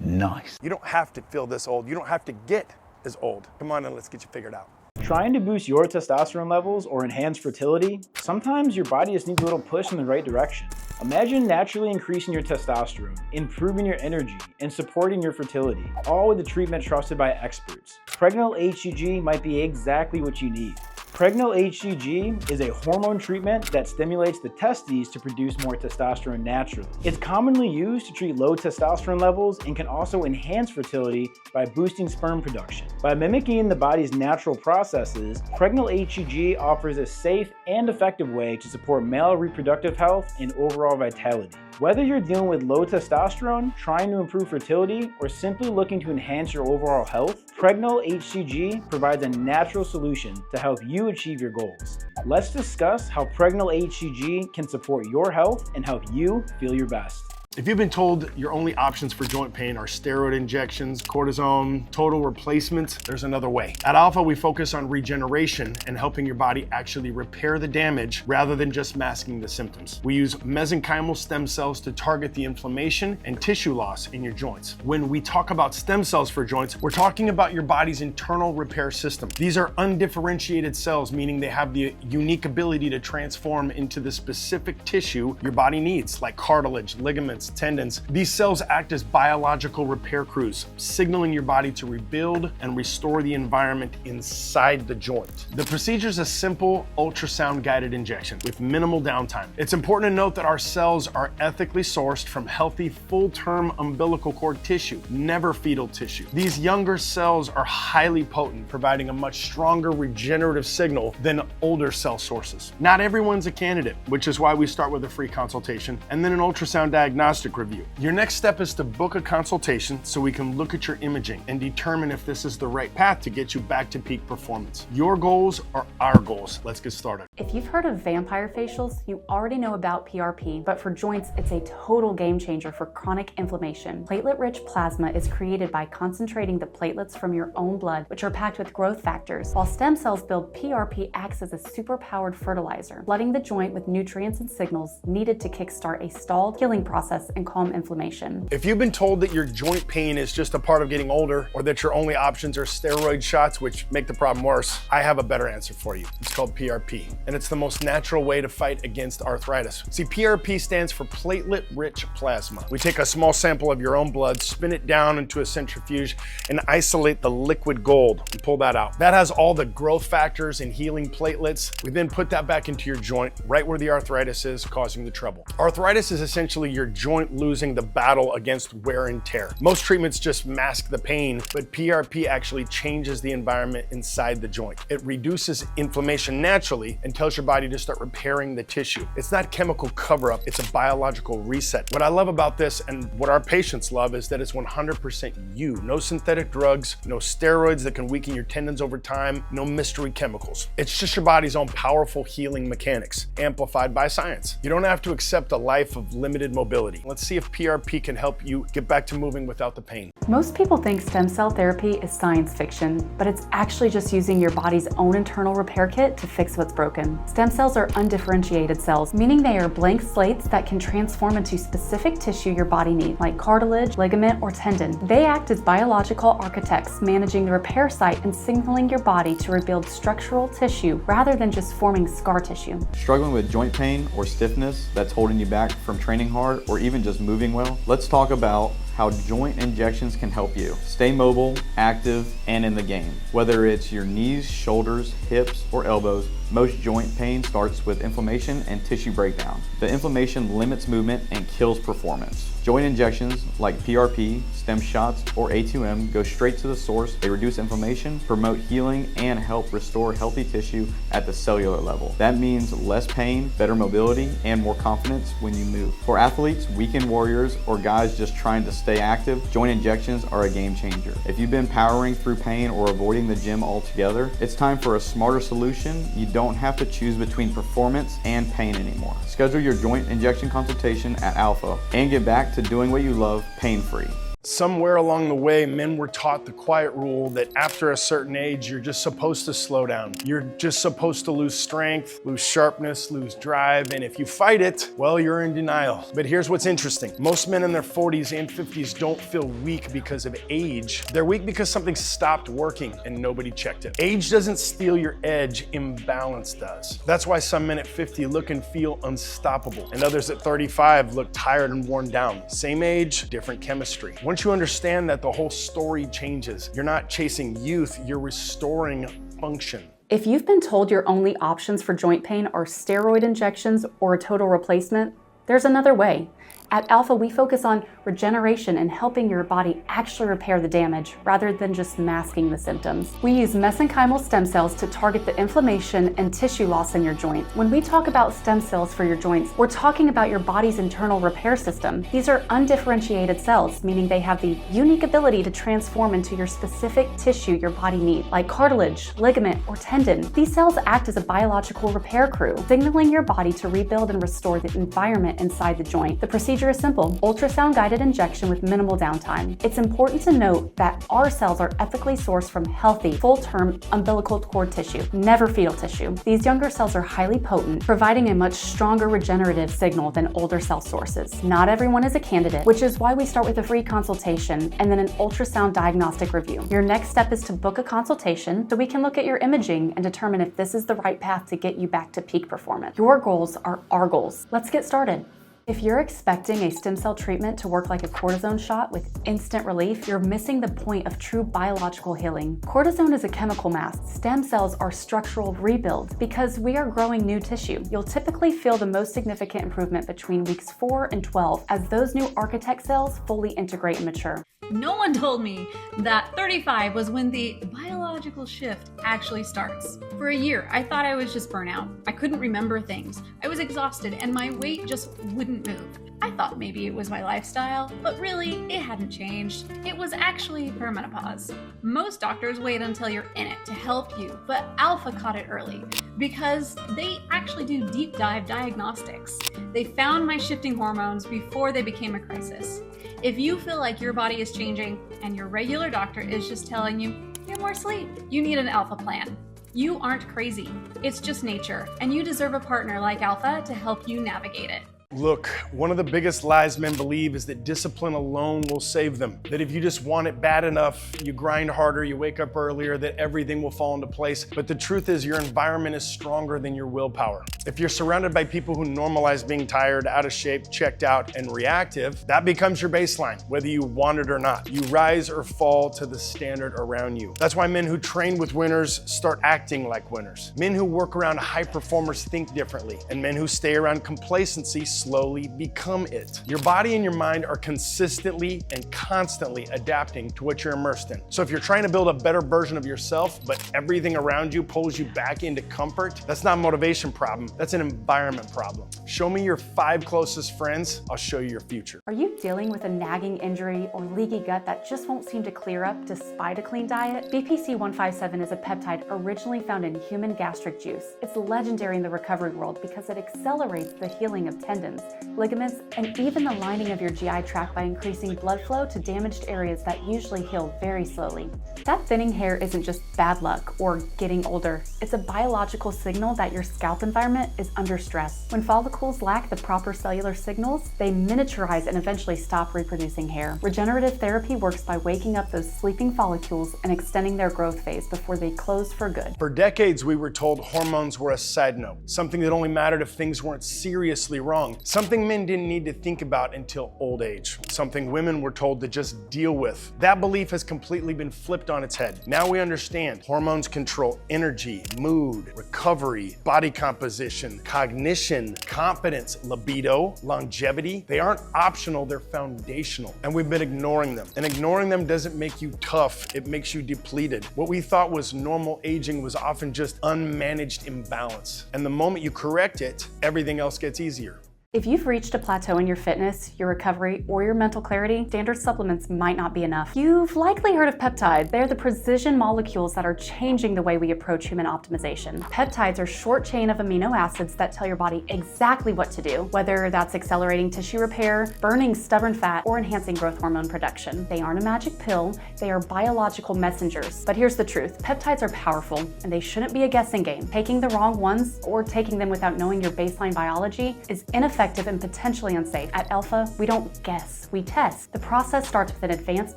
Nice. You don't have to feel this old. You don't have to get as old. Come on and let's get you figured out. Trying to boost your testosterone levels or enhance fertility? Sometimes your body just needs a little push in the right direction. Imagine naturally increasing your testosterone, improving your energy, and supporting your fertility, all with a treatment trusted by experts. Pregnol HCG might be exactly what you need. Pregnol HCG is a hormone treatment that stimulates the testes to produce more testosterone naturally. It's commonly used to treat low testosterone levels and can also enhance fertility by boosting sperm production. By mimicking the body's natural processes, Pregnol HCG offers a safe and effective way to support male reproductive health and overall vitality. Whether you're dealing with low testosterone, trying to improve fertility, or simply looking to enhance your overall health, Pregnol HCG provides a natural solution to help you achieve your goals. Let's discuss how Pregnol HCG can support your health and help you feel your best. If you've been told your only options for joint pain are steroid injections, cortisone, total replacements, there's another way. At Alpha, we focus on regeneration and helping your body actually repair the damage rather than just masking the symptoms. We use mesenchymal stem cells to target the inflammation and tissue loss in your joints. When we talk about stem cells for joints, we're talking about your body's internal repair system. These are undifferentiated cells, meaning they have the unique ability to transform into the specific tissue your body needs, like cartilage, ligaments, tendons. These cells act as biological repair crews, signaling your body to rebuild and restore the environment inside the joint. The procedure is a simple ultrasound guided injection with minimal downtime. It's important to note that our cells are ethically sourced from healthy full-term umbilical cord tissue, never fetal tissue. These younger cells are highly potent, providing a much stronger regenerative signal than older cell sources. Not everyone's a candidate, which is why we start with a free consultation and then an ultrasound diagnostic review. Your next step is to book a consultation so we can look at your imaging and determine if this is the right path to get you back to peak performance. Your goals are our goals. Let's get started. If you've heard of vampire facials, you already know about PRP, but for joints, it's a total game changer for chronic inflammation. Platelet-rich plasma is created by concentrating the platelets from your own blood, which are packed with growth factors. While stem cells build, PRP acts as a superpowered fertilizer, flooding the joint with nutrients and signals needed to kickstart a stalled healing process and calm inflammation. If you've been told that your joint pain is just a part of getting older, or that your only options are steroid shots, which make the problem worse, I have a better answer for you. It's called PRP, and it's the most natural way to fight against arthritis. See, PRP stands for platelet-rich plasma. We take a small sample of your own blood, spin it down into a centrifuge, and isolate the liquid gold and pull that out. That has all the growth factors and healing platelets. We then put that back into your joint, right where the arthritis is causing the trouble. Arthritis is essentially your joint losing the battle against wear and tear. Most treatments just mask the pain, but PRP actually changes the environment inside the joint. It reduces inflammation naturally and tells your body to start repairing the tissue. It's not chemical cover-up, it's a biological reset. What I love about this, and what our patients love, is that it's 100% you. No synthetic drugs, no steroids that can weaken your tendons over time, no mystery chemicals. It's just your body's own powerful healing mechanics, amplified by science. You don't have to accept a life of limited mobility. Let's see if PRP can help you get back to moving without the pain. Most people think stem cell therapy is science fiction, but it's actually just using your body's own internal repair kit to fix what's broken. Stem cells are undifferentiated cells, meaning they are blank slates that can transform into specific tissue your body needs, like cartilage, ligament, or tendon. They act as biological architects, managing the repair site and signaling your body to rebuild structural tissue rather than just forming scar tissue. Struggling with joint pain or stiffness that's holding you back from training hard or even just moving well? Let's talk about how joint injections can help you stay mobile, active, and in the game. Whether it's your knees, shoulders, hips, or elbows, most joint pain starts with inflammation and tissue breakdown. The inflammation limits movement and kills performance. Joint injections like PRP, stem shots, or A2M go straight to the source. They reduce inflammation, promote healing, and help restore healthy tissue at the cellular level. That means less pain, better mobility, and more confidence when you move. For athletes, weekend warriors, or guys just trying to stay active, joint injections are a game changer. If you've been powering through pain or avoiding the gym altogether, it's time for a smarter solution. You don't have to choose between performance and pain anymore. Schedule your joint injection consultation at Alpha and get back to doing what you love pain-free. Somewhere along the way, men were taught the quiet rule that after a certain age, you're just supposed to slow down. You're just supposed to lose strength, lose sharpness, lose drive, and if you fight it, well, you're in denial. But here's what's interesting. Most men in their 40s and 50s don't feel weak because of age. They're weak because something stopped working and nobody checked it. Age doesn't steal your edge, imbalance does. That's why some men at 50 look and feel unstoppable, and others at 35 look tired and worn down. Same age, different chemistry. Once you understand that, the whole story changes. You're not chasing youth, you're restoring function. If you've been told your only options for joint pain are steroid injections or a total replacement, there's another way. At Alpha, we focus on regeneration and helping your body actually repair the damage rather than just masking the symptoms. We use mesenchymal stem cells to target the inflammation and tissue loss in your joint. When we talk about stem cells for your joints, we're talking about your body's internal repair system. These are undifferentiated cells, meaning they have the unique ability to transform into your specific tissue your body needs, like cartilage, ligament, or tendon. These cells act as a biological repair crew, signaling your body to rebuild and restore the environment inside the joint. The procedure is simple: ultrasound-guided injection with minimal downtime. It's important to note that our cells are ethically sourced from healthy, full-term umbilical cord tissue, never fetal tissue. These younger cells are highly potent, providing a much stronger regenerative signal than older cell sources. Not everyone is a candidate, which is why we start with a free consultation and then an ultrasound diagnostic review. Your next step is to book a consultation so we can look at your imaging and determine if this is the right path to get you back to peak performance. Your goals are our goals. Let's get started. If you're expecting a stem cell treatment to work like a cortisone shot with instant relief, you're missing the point of true biological healing. Cortisone is a chemical mask. Stem cells are structural rebuild because we are growing new tissue. You'll typically feel the most significant improvement between weeks 4 and 12 as those new architect cells fully integrate and mature. No one told me that 35 was when the biological shift actually starts. For a year, I thought I was just burnout. I couldn't remember things. I was exhausted and my weight just wouldn't move. I thought maybe it was my lifestyle, but really, it hadn't changed. It was actually perimenopause. Most doctors wait until you're in it to help you, but Alpha caught it early because they actually do deep dive diagnostics. They found my shifting hormones before they became a crisis. If you feel like your body is changing and your regular doctor is just telling you, "Get more sleep," you need an Alpha plan. You aren't crazy. It's just nature, and you deserve a partner like Alpha to help you navigate it. Look, one of the biggest lies men believe is that discipline alone will save them. That if you just want it bad enough, you grind harder, you wake up earlier, that everything will fall into place. But the truth is your environment is stronger than your willpower. If you're surrounded by people who normalize being tired, out of shape, checked out, and reactive, that becomes your baseline, whether you want it or not. You rise or fall to the standard around you. That's why men who train with winners start acting like winners. Men who work around high performers think differently, and men who stay around complacency slowly become it. Your body and your mind are consistently and constantly adapting to what you're immersed in. So if you're trying to build a better version of yourself, but everything around you pulls you back into comfort, that's not a motivation problem, that's an environment problem. Show me your 5 closest friends, I'll show you your future. Are you dealing with a nagging injury or leaky gut that just won't seem to clear up despite a clean diet? BPC-157 is a peptide originally found in human gastric juice. It's legendary in the recovery world because it accelerates the healing of tendons, ligaments, and even the lining of your GI tract by increasing blood flow to damaged areas that usually heal very slowly. That thinning hair isn't just bad luck or getting older. It's a biological signal that your scalp environment is under stress. When follicles lack the proper cellular signals, they miniaturize and eventually stop reproducing hair. Regenerative therapy works by waking up those sleeping follicles and extending their growth phase before they close for good. For decades, we were told hormones were a side note, something that only mattered if things weren't seriously wrong, something men didn't need to think about until old age, something women were told to just deal with. That belief has completely been flipped on its head. Now we understand hormones control energy, mood, recovery, body composition, cognition, confidence, libido, longevity. They aren't optional, they're foundational. And we've been ignoring them. And ignoring them doesn't make you tough, it makes you depleted. What we thought was normal aging was often just unmanaged imbalance. And the moment you correct it, everything else gets easier. If you've reached a plateau in your fitness, your recovery, or your mental clarity, standard supplements might not be enough. You've likely heard of peptides. They're the precision molecules that are changing the way we approach human optimization. Peptides are short chain of amino acids that tell your body exactly what to do, whether that's accelerating tissue repair, burning stubborn fat, or enhancing growth hormone production. They aren't a magic pill, they are biological messengers. But here's the truth, peptides are powerful, and they shouldn't be a guessing game. Taking the wrong ones, or taking them without knowing your baseline biology, is ineffective and potentially unsafe. At Alpha, we don't guess, we test. The process starts with an advanced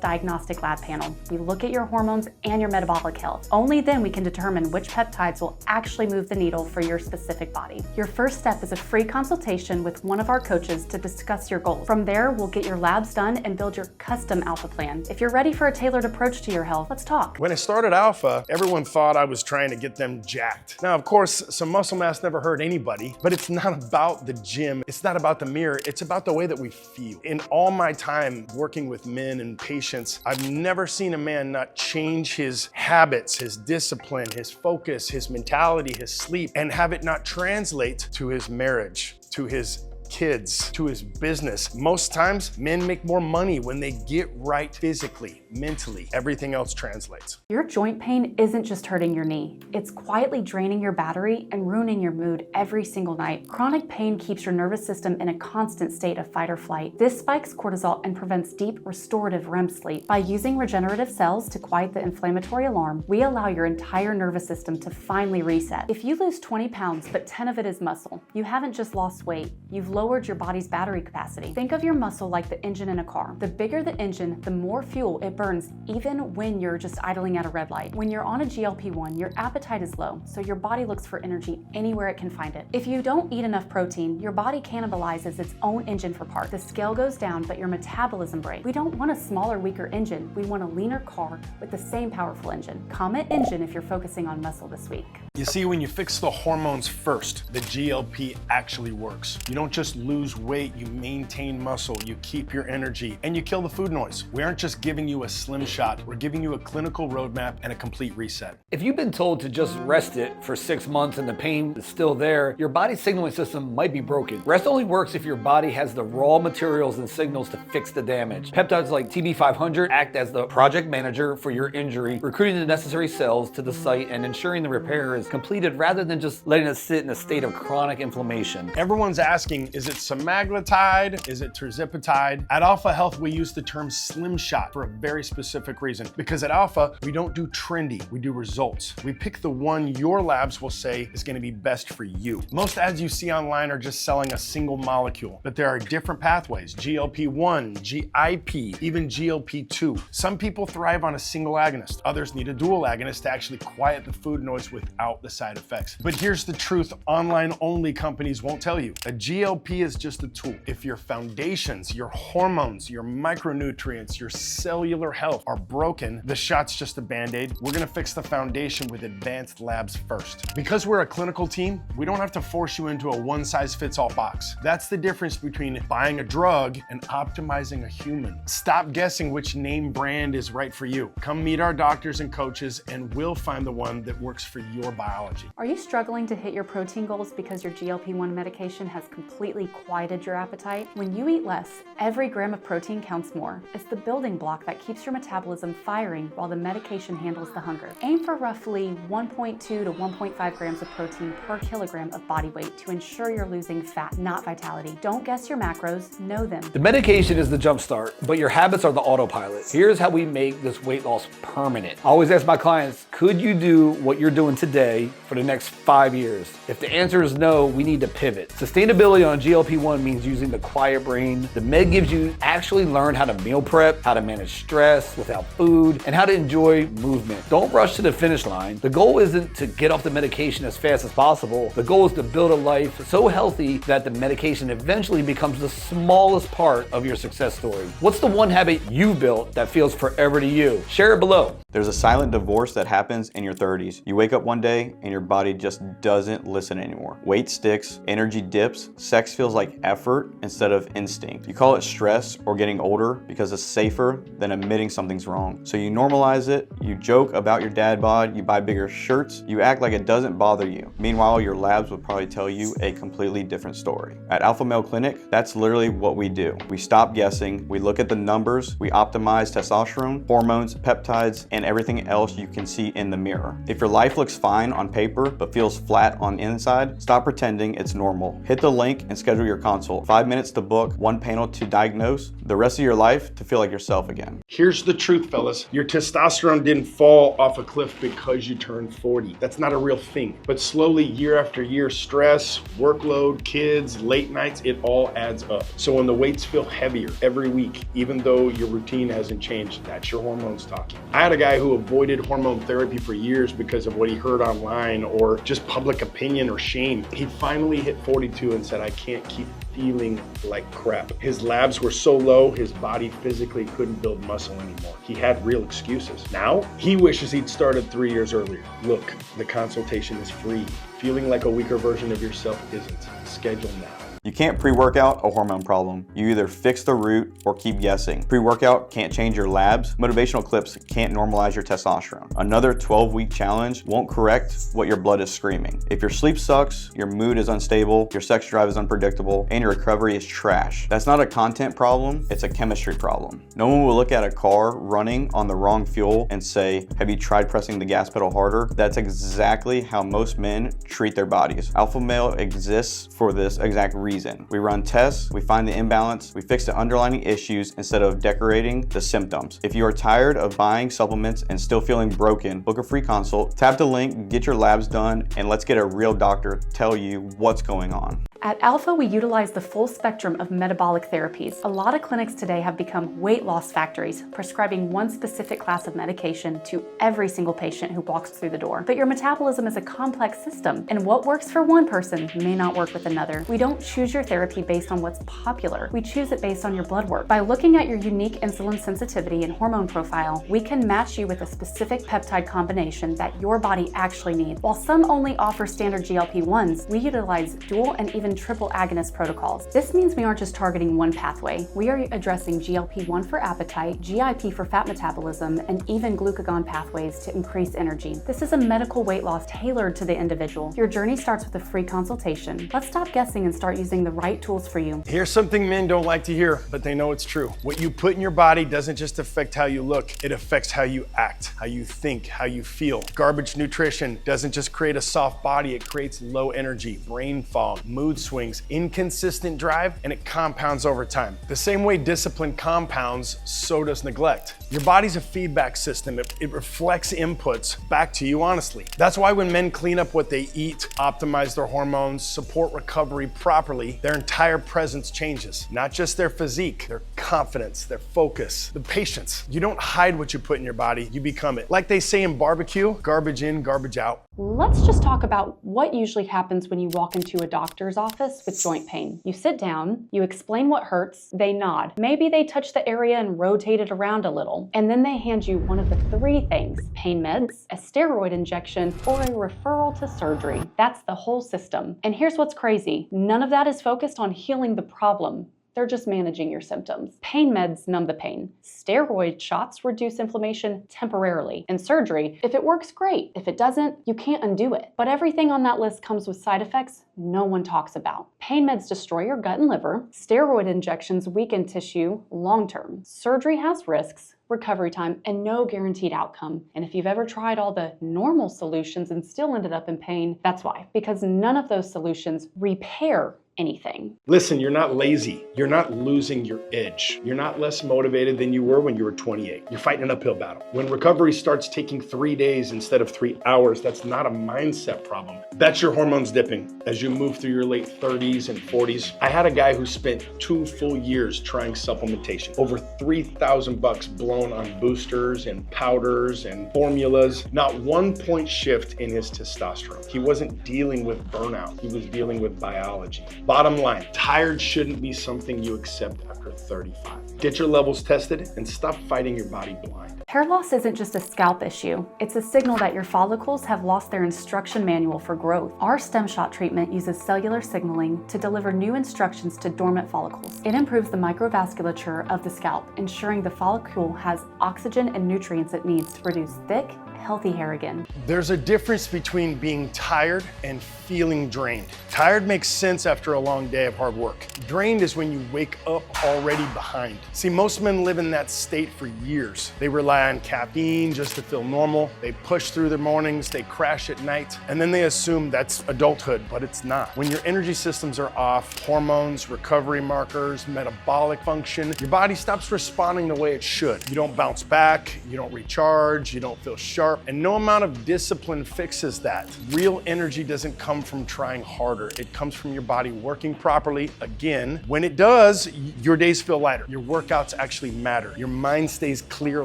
diagnostic lab panel. We look at your hormones and your metabolic health. Only then we can determine which peptides will actually move the needle for your specific body. Your first step is a free consultation with one of our coaches to discuss your goals. From there, we'll get your labs done and build your custom Alpha plan. If you're ready for a tailored approach to your health, let's talk. When I started Alpha, everyone thought I was trying to get them jacked. Now, of course, some muscle mass never hurt anybody, but it's not about the gym. It's not about the mirror. It's about the way that we feel. In all my time working with men and patients, I've never seen a man not change his habits, his discipline, his focus, his mentality, his sleep, and have it not translate to his marriage, to his kids, to his business. Most times, men make more money when they get right physically, mentally. Everything else translates. Your joint pain isn't just hurting your knee. It's quietly draining your battery and ruining your mood every single night. Chronic pain keeps your nervous system in a constant state of fight or flight. This spikes cortisol and prevents deep, restorative REM sleep. By using regenerative cells to quiet the inflammatory alarm, we allow your entire nervous system to finally reset. If you lose 20 pounds, but 10 of it is muscle, you haven't just lost weight, you've lowered your body's battery capacity. Think of your muscle like the engine in a car. The bigger the engine, the more fuel it burns, even when you're just idling at a red light. When you're on a GLP-1, your appetite is low, so your body looks for energy anywhere it can find it. If you don't eat enough protein, your body cannibalizes its own engine for parts. The scale goes down, but your metabolism breaks. We don't want a smaller, weaker engine. We want a leaner car with the same powerful engine. Comment engine if you're focusing on muscle this week. You see, when you fix the hormones first, the GLP actually works. You don't just lose weight, you maintain muscle, you keep your energy, and you kill the food noise. We aren't just giving you a slim shot, we're giving you a clinical roadmap and a complete reset. If you've been told to just rest it for 6 months and the pain is still there, your body's signaling system might be broken. Rest only works if your body has the raw materials and signals to fix the damage. Peptides like TB500 act as the project manager for your injury, recruiting the necessary cells to the site and ensuring the repair is completed rather than just letting it sit in a state of chronic inflammation. Everyone's asking, is it semaglutide? Is it tirzepatide? At Alpha Health, we use the term slim shot for a very specific reason. Because at Alpha, we don't do trendy, we do results. We pick the one your labs will say is gonna be best for you. Most ads you see online are just selling a single molecule, but there are different pathways, GLP-1, GIP, even GLP-2. Some people thrive on a single agonist. Others need a dual agonist to actually quiet the food noise without the side effects. But here's the truth online-only companies won't tell you. A GLP is just a tool. If your foundations, your hormones, your micronutrients, your cellular health are broken, the shot's just a Band-Aid. We're gonna fix the foundation with advanced labs first. Because we're a clinical team, we don't have to force you into a one-size-fits-all box. That's the difference between buying a drug and optimizing a human. Stop guessing which name brand is right for you. Come meet our doctors and coaches and we'll find the one that works for your biology. Are you struggling to hit your protein goals because your GLP-1 medication has completely quieted your appetite? When you eat less, every gram of protein counts more. It's the building block that keeps your metabolism firing while the medication handles the hunger. Aim for roughly 1.2 to 1.5 grams of protein per kilogram of body weight to ensure you're losing fat, not vitality. Don't guess your macros, know them. The medication is the jump start, but your habits are the autopilot. Here's how we make this weight loss permanent. I always ask my clients, could you do what you're doing today for the next 5 years? If the answer is no, we need to pivot. Sustainability on GLP-1 means using the quiet brain. The med gives you actually learn how to meal prep, how to manage stress without food, and how to enjoy movement. Don't rush to the finish line. The goal isn't to get off the medication as fast as possible. The goal is to build a life so healthy that the medication eventually becomes the smallest part of your success story. What's the one habit you built that feels forever to you? Share it below. There's a silent divorce that happens in your 30s. You wake up one day day and your body just doesn't listen anymore. Weight sticks, energy dips, sex feels like effort instead of instinct. You call it stress or getting older because it's safer than admitting something's wrong. So you normalize it, you joke about your dad bod, you buy bigger shirts, you act like it doesn't bother you. Meanwhile, your labs would probably tell you a completely different story. At Alpha Male Clinic, that's literally what we do. We stop guessing, we look at the numbers, we optimize testosterone, hormones, peptides, and everything else you can see in the mirror. If your life looks fine on paper but feels flat on inside, stop pretending it's normal. Hit the link and schedule your consult. 5 minutes to book, 1 panel to diagnose, the rest of your life to feel like yourself again. Here's the truth, fellas. Your testosterone didn't fall off a cliff because you turned 40. That's not a real thing. But slowly, year after year, stress, workload, kids, late nights, it all adds up. So when the weights feel heavier every week, even though your routine hasn't changed, that's your hormones talking. I had a guy who avoided hormone therapy for years because of what he heard online or just public opinion or shame. He finally hit 42 and said, I can't keep feeling like crap. His labs were so low, his body physically couldn't build muscle anymore. He had real excuses. Now, he wishes he'd started 3 years earlier. Look, the consultation is free. Feeling like a weaker version of yourself isn't. Schedule now. You can't pre-workout a hormone problem. You either fix the root or keep guessing. Pre-workout can't change your labs. Motivational clips can't normalize your testosterone. Another 12-week challenge won't correct what your blood is screaming. If your sleep sucks, your mood is unstable, your sex drive is unpredictable, and your recovery is trash, that's not a content problem, it's a chemistry problem. No one will look at a car running on the wrong fuel and say, have you tried pressing the gas pedal harder? That's exactly how most men treat their bodies. Alpha Male exists for this exact reason. We run tests, we find the imbalance, we fix the underlying issues instead of decorating the symptoms. If you are tired of buying supplements and still feeling broken, book a free consult, tap the link, get your labs done, and let's get a real doctor tell you what's going on. At Alpha, we utilize the full spectrum of metabolic therapies. A lot of clinics today have become weight loss factories, prescribing one specific class of medication to every single patient who walks through the door. But your metabolism is a complex system, and what works for one person may not work with another. We don't choose your therapy based on what's popular. We choose it based on your blood work. By looking at your unique insulin sensitivity and hormone profile, we can match you with a specific peptide combination that your body actually needs. While some only offer standard GLP-1s, we utilize dual and even triple agonist protocols. This means we aren't just targeting one pathway. We are addressing GLP-1 for appetite, GIP for fat metabolism, and even glucagon pathways to increase energy. This is a medical weight loss tailored to the individual. Your journey starts with a free consultation. Let's stop guessing and start using the right tools for you. Here's something men don't like to hear, but they know it's true. What you put in your body doesn't just affect how you look, it affects how you act, how you think, how you feel. Garbage nutrition doesn't just create a soft body, it creates low energy, brain fog, mood swings, inconsistent drive, and it compounds over time. The same way discipline compounds, so does neglect. Your body's a feedback system. It reflects inputs back to you honestly. That's why when men clean up what they eat, optimize their hormones, support recovery properly, their entire presence changes. Not just their physique, their confidence, their focus, the patience. You don't hide what you put in your body, you become it. Like they say in barbecue, garbage in, garbage out. Let's just talk about what usually happens when you walk into a doctor's office with joint pain. You sit down, you explain what hurts, they nod. Maybe they touch the area and rotate it around a little. And then they hand you one of the three things: pain meds, a steroid injection, or a referral to surgery. That's the whole system. And here's what's crazy. None of that is focused on healing the problem. They're just managing your symptoms. Pain meds numb the pain. Steroid shots reduce inflammation temporarily. And surgery, if it works, great. If it doesn't, you can't undo it. But everything on that list comes with side effects no one talks about. Pain meds destroy your gut and liver. Steroid injections weaken tissue long-term. Surgery has risks, recovery time, and no guaranteed outcome. And if you've ever tried all the normal solutions and still ended up in pain, that's why. Because none of those solutions repair anything. Listen, you're not lazy. You're not losing your edge. You're not less motivated than you were when you were 28. You're fighting an uphill battle. When recovery starts taking 3 days instead of 3 hours, that's not a mindset problem. That's your hormones dipping as you move through your late 30s and 40s. I had a guy who spent 2 full years trying supplementation. Over $3,000 blown on boosters and powders and formulas. Not 1 point shift in his testosterone. He wasn't dealing with burnout. He was dealing with biology. Bottom line, tired shouldn't be something you accept after 35. Get your levels tested and stop fighting your body blind. Hair loss isn't just a scalp issue. It's a signal that your follicles have lost their instruction manual for growth. Our Stem Shot treatment uses cellular signaling to deliver new instructions to dormant follicles. It improves the microvasculature of the scalp, ensuring the follicle has oxygen and nutrients it needs to produce thick, healthy hair again. There's a difference between being tired and feeling drained. Tired makes sense after a long day of hard work. Drained is when you wake up already behind. See, most men live in that state for years. They rely on caffeine just to feel normal. They push through their mornings, they crash at night, and then they assume that's adulthood, but it's not. When your energy systems are off, hormones, recovery markers, metabolic function, your body stops responding the way it should. You don't bounce back, you don't recharge, you don't feel sharp, and no amount of discipline fixes that. Real energy doesn't come from trying harder. It comes from your body working properly. Again, when it does, your days feel lighter. Your workouts actually matter. Your mind stays clear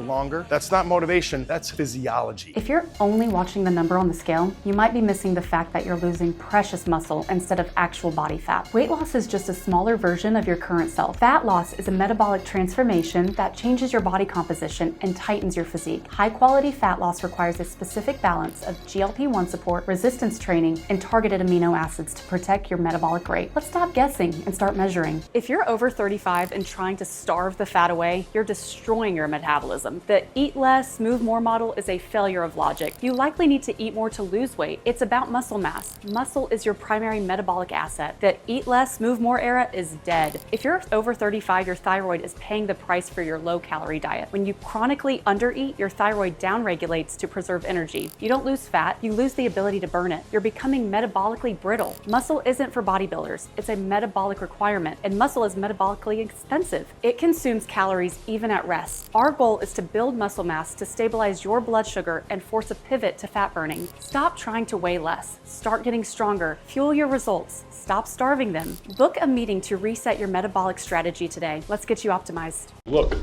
longer. That's not motivation, that's physiology. If you're only watching the number on the scale, you might be missing the fact that you're losing precious muscle instead of actual body fat. Weight loss is just a smaller version of your current self. Fat loss is a metabolic transformation that changes your body composition and tightens your physique. High-quality fat loss requires a specific balance of GLP-1 support, resistance training, and targeted amino acids to protect your metabolic rate. Let's stop guessing and start measuring. If you're over 35 and trying to starve the fat away, you're destroying your metabolism. The eat less, move more model is a failure of logic. You likely need to eat more to lose weight. It's about muscle mass. Muscle is your primary metabolic asset. The eat less, move more era is dead. If you're over 35, your thyroid is paying the price for your low-calorie diet. When you chronically undereat, your thyroid downregulates to preserve energy. You don't lose fat, you lose the ability to burn it. You're becoming metabolically brittle. Muscle isn't for bodybuilders. It's a metabolic requirement, and muscle is metabolically expensive. It consumes calories even at rest. Our goal is to build muscle mass to stabilize your blood sugar and force a pivot to fat burning. Stop trying to weigh less. Start getting stronger. Fuel your results. Stop starving them. Book a meeting to reset your metabolic strategy today. Let's get you optimized. Look,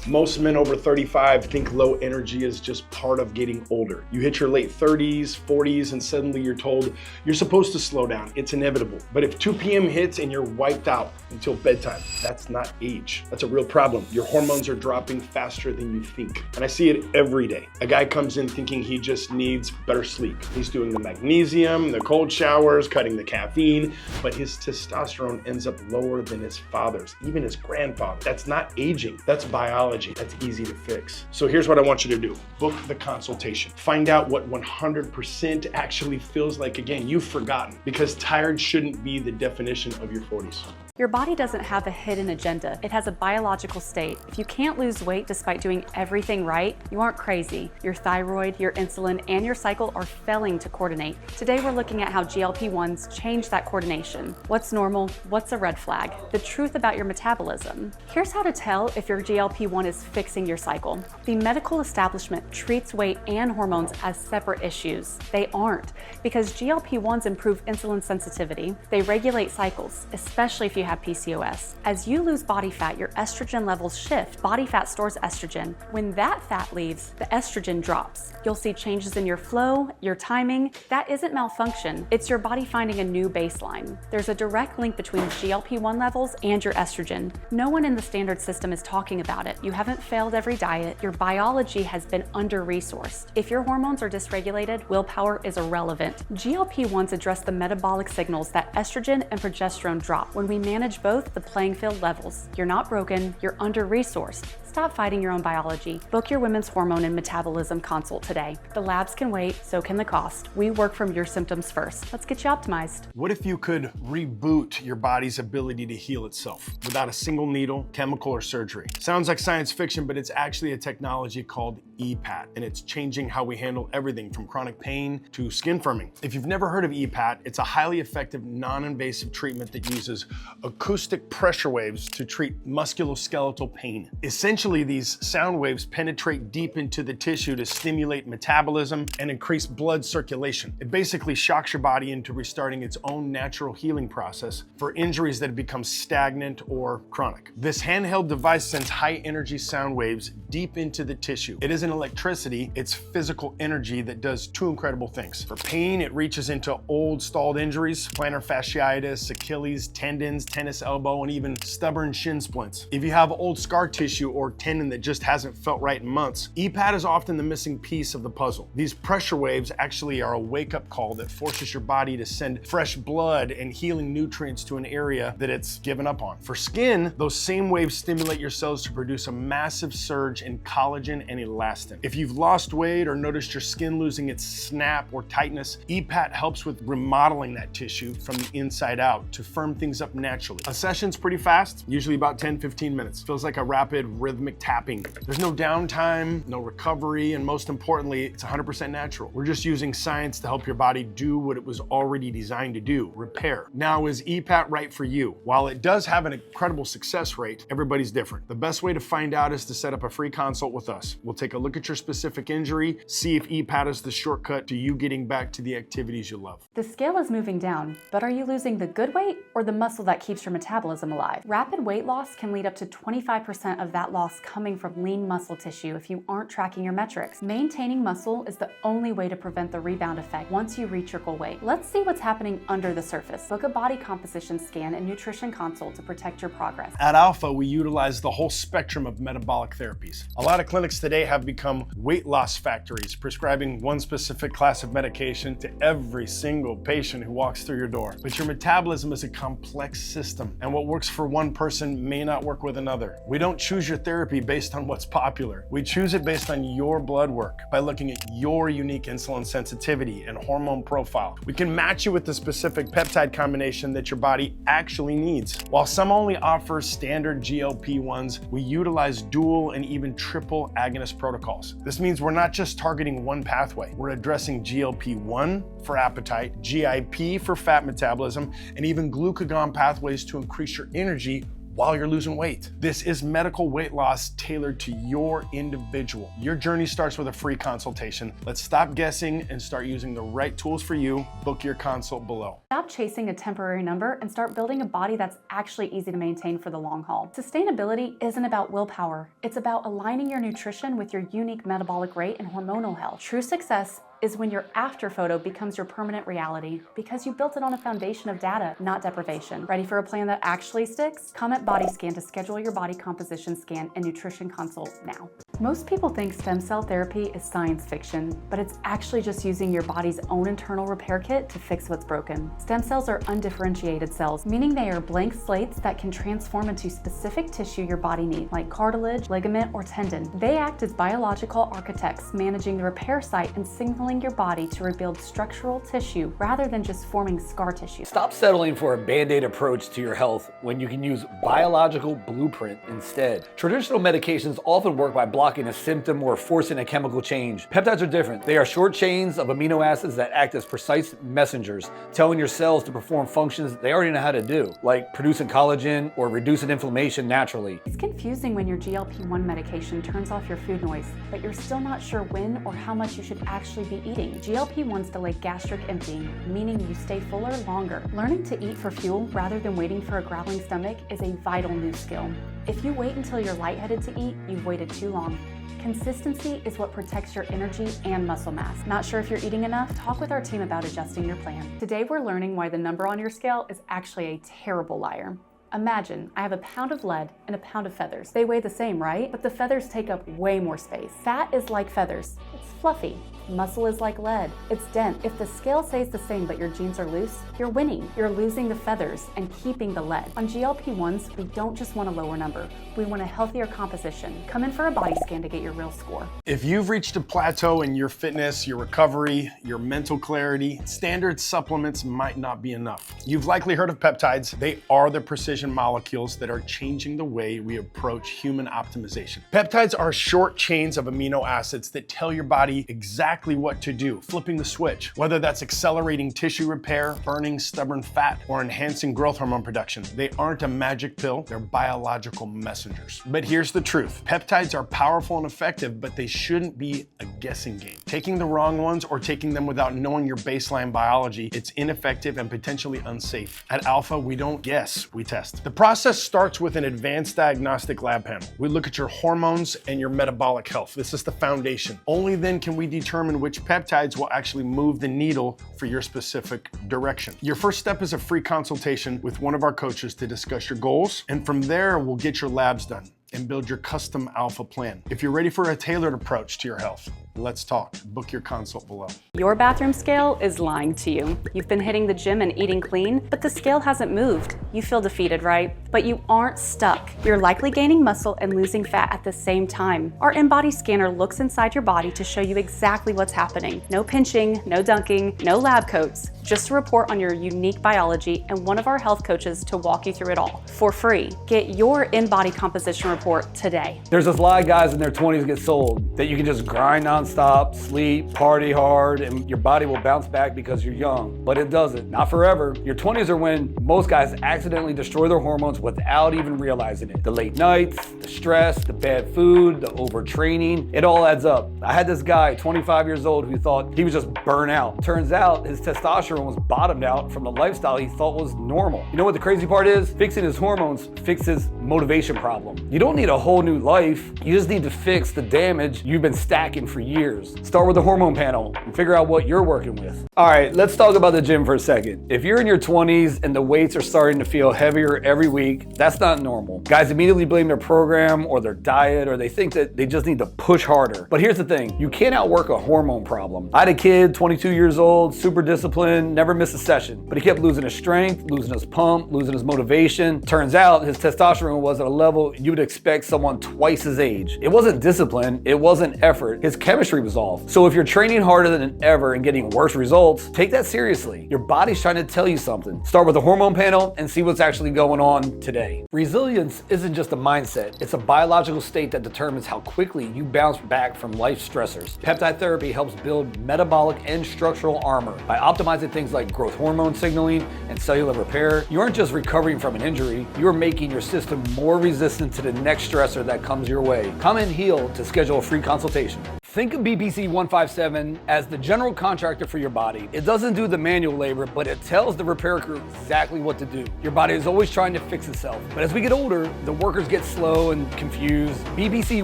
most men over 35 think low energy is just part of getting older. You hit your late 30s, 40s, and suddenly you're told you're supposed to slow down. It's inevitable. But if 2 p.m. hits and you're wiped out until bedtime, that's not age. That's a real problem. Your hormones are dropping faster than you think. And I see it every day. A guy comes in thinking he just needs better sleep. He's doing the magnesium, the cold showers, cutting the caffeine, but his testosterone ends up lower than his father's, even his grandfather. That's not aging. That's biology. That's easy to fix. So here's what I want you to do. Book the consultation. Find out what 100% actually feels like. Again, you've forgotten, because tired shouldn't be the definition of your 40s. Your body doesn't have a hidden agenda. It has a biological state. If you can't lose weight despite doing everything right, you aren't crazy. Your thyroid, your insulin, and your cycle are failing to coordinate. Today, we're looking at how GLP-1s change that coordination. What's normal? What's a red flag? The truth about your metabolism. Here's how to tell if your GLP-1 is fixing your cycle. The medical establishment treats weight and hormones as separate issues. They aren't, because GLP-1s improve insulin sensitivity. They regulate cycles, especially if you have PCOS. As you lose body fat, your estrogen levels shift. Body fat stores estrogen. When that fat leaves, the estrogen drops. You'll see changes in your flow, your timing. That isn't malfunction. It's your body finding a new baseline. There's a direct link between GLP-1 levels and your estrogen. No one in the standard system is talking about it. You haven't failed every diet. Your biology has been under-resourced. If your hormones are dysregulated, willpower is irrelevant. GLP-1s address the metabolic signals that estrogen and progesterone drop. When we manage both, the playing field levels. You're not broken, you're under-resourced. Stop fighting your own biology. Book your women's hormone and metabolism consult today. The labs can wait, so can the cost. We work from your symptoms first. Let's get you optimized. What if you could reboot your body's ability to heal itself without a single needle, chemical, or surgery? Sounds like science fiction, but it's actually a technology called EPAT, and it's changing how we handle everything from chronic pain to skin firming. If you've never heard of EPAT, it's a highly effective, non-invasive treatment that uses acoustic pressure waves to treat musculoskeletal pain. Essentially, Essentially, these sound waves penetrate deep into the tissue to stimulate metabolism and increase blood circulation. It basically shocks your body into restarting its own natural healing process for injuries that have become stagnant or chronic. This handheld device sends high energy sound waves deep into the tissue. It isn't electricity, it's physical energy that does two incredible things. For pain, it reaches into old stalled injuries, plantar fasciitis, Achilles, tendons, tennis elbow, and even stubborn shin splints. If you have old scar tissue or tendon that just hasn't felt right in months, EPAT is often the missing piece of the puzzle. These pressure waves actually are a wake-up call that forces your body to send fresh blood and healing nutrients to an area that it's given up on. For skin, those same waves stimulate your cells to produce a massive surge in collagen and elastin. If you've lost weight or noticed your skin losing its snap or tightness, EPAT helps with remodeling that tissue from the inside out to firm things up naturally. A session's pretty fast, usually about 10-15 minutes. Feels like a rapid rhythmic tapping. There's no downtime, no recovery, and most importantly, it's 100% natural. We're just using science to help your body do what it was already designed to do, repair. Now, is EPAT right for you? While it does have an incredible success rate, everybody's different. The best way to find out is to set up a free consult with us. We'll take a look at your specific injury, see if EPAT is the shortcut to you getting back to the activities you love. The scale is moving down, but are you losing the good weight or the muscle that keeps your metabolism alive? Rapid weight loss can lead up to 25% of that loss coming from lean muscle tissue if you aren't tracking your metrics. Maintaining muscle is the only way to prevent the rebound effect once you reach your goal weight. Let's see what's happening under the surface. Book a body composition scan and nutrition consult to protect your progress. At Alpha, we utilize the whole spectrum of metabolic therapies. A lot of clinics today have become weight loss factories, prescribing one specific class of medication to every single patient who walks through your door. But your metabolism is a complex system, and what works for one person may not work with another. We don't choose your therapy based on what's popular. We choose it based on your blood work by looking at your unique insulin sensitivity and hormone profile. We can match you with the specific peptide combination that your body actually needs. While some only offer standard GLP-1s, we utilize dual and even triple agonist protocols. This means we're not just targeting one pathway. We're addressing GLP-1 for appetite, GIP for fat metabolism, and even glucagon pathways to increase your energy while you're losing weight. This is medical weight loss tailored to your individual. Your journey starts with a free consultation. Let's stop guessing and start using the right tools for you. Book your consult below. Stop chasing a temporary number and start building a body that's actually easy to maintain for the long haul. Sustainability isn't about willpower. It's about aligning your nutrition with your unique metabolic rate and hormonal health. True success is when your after photo becomes your permanent reality because you built it on a foundation of data, not deprivation. Ready for a plan that actually sticks? Comment Body Scan to schedule your body composition scan and nutrition consult now. Most people think stem cell therapy is science fiction, but it's actually just using your body's own internal repair kit to fix what's broken. Stem cells are undifferentiated cells, meaning they are blank slates that can transform into specific tissue your body needs, like cartilage, ligament, or tendon. They act as biological architects, managing the repair site and signaling your body to rebuild structural tissue rather than just forming scar tissue. Stop settling for a band-aid approach to your health when you can use biological blueprint instead. Traditional medications often work by blocking a symptom or forcing a chemical change. Peptides are different. They are short chains of amino acids that act as precise messengers, telling your cells to perform functions they already know how to do, like producing collagen or reducing inflammation naturally. It's confusing when your GLP-1 medication turns off your food noise, but you're still not sure when or how much you should actually be eating. GLP-1s delay gastric emptying, meaning you stay fuller longer. Learning to eat for fuel rather than waiting for a growling stomach is a vital new skill. If you wait until you're lightheaded to eat, you've waited too long. Consistency is what protects your energy and muscle mass. Not sure if you're eating enough? Talk with our team about adjusting your plan. Today we're learning why the number on your scale is actually a terrible liar. Imagine I have a pound of lead and a pound of feathers. They weigh the same, right? But the feathers take up way more space. Fat is like feathers. It's fluffy. Muscle is like lead. It's dense. If the scale stays the same but your genes are loose, you're winning. You're losing the feathers and keeping the lead. On GLP-1s, we don't just want a lower number. We want a healthier composition. Come in for a body scan to get your real score. If you've reached a plateau in your fitness, your recovery, your mental clarity, standard supplements might not be enough. You've likely heard of peptides. They are the precision molecules that are changing the way we approach human optimization. Peptides are short chains of amino acids that tell your body exactly exactly what to do, flipping the switch. Whether that's accelerating tissue repair, burning stubborn fat, or enhancing growth hormone production, they aren't a magic pill, they're biological messengers. But here's the truth. Peptides are powerful and effective, but they shouldn't be a guessing game. Taking the wrong ones or taking them without knowing your baseline biology, it's ineffective and potentially unsafe. At Alpha, we don't guess, we test. The process starts with an advanced diagnostic lab panel. We look at your hormones and your metabolic health. This is the foundation. Only then can we determine which peptides will actually move the needle for your specific direction. Your first step is a free consultation with one of our coaches to discuss your goals, and from there, we'll get your labs done and build your custom Alpha plan. If you're ready for a tailored approach to your health, let's talk. Book your consult below. Your bathroom scale is lying to you. You've been hitting the gym and eating clean, but the scale hasn't moved. You feel defeated, right? But you aren't stuck. You're likely gaining muscle and losing fat at the same time. Our InBody scanner looks inside your body to show you exactly what's happening. No pinching, no dunking, no lab coats. Just a report on your unique biology and one of our health coaches to walk you through it all for free. Get your InBody composition report today. There's this lot of guys in their 20s get sold that you can just grind nonstop, sleep, party hard, and your body will bounce back because you're young. But it doesn't. Not forever. Your 20s are when most guys accidentally destroy their hormones without even realizing it. The late nights, the stress, the bad food, the overtraining, it all adds up. I had this guy, 25 years old, who thought he was just burnt out. Turns out his testosterone was bottomed out from the lifestyle he thought was normal. You know what the crazy part is? Fixing his hormones fixes motivation problem. You don't need a whole new life. You just need to fix the damage you've been stacking for years. Start with the hormone panel and figure out what you're working with. All right, let's talk about the gym for a second. If you're in your 20s and the weights are starting to feel heavier every week, that's not normal. Guys immediately blame their program or their diet, or they think that they just need to push harder. But here's the thing, you can't outwork a hormone problem. I had a kid, 22 years old, super disciplined, never missed a session, but he kept losing his strength, losing his pump, losing his motivation. Turns out his testosterone was at a level you would expect someone twice his age. It wasn't discipline, it wasn't effort. His chemistry was off. So if you're training harder than ever and getting worse results, take that seriously. Your body's trying to tell you something. Start with the hormone panel and see what's actually going on today. Resilience isn't just a mindset, it's a biological state that determines how quickly you bounce back from life stressors. Peptide therapy helps build metabolic and structural armor by optimizing things like growth hormone signaling and cellular repair. You aren't just recovering from an injury, you're making your system more resistant to the next stressor that comes your way. Come and heal to schedule a free consultation. Think of BPC 157 as the general contractor for your body. It doesn't do the manual labor, but it tells the repair crew exactly what to do. Your body is always trying to fix itself. But as we get older, the workers get slow and confused. BPC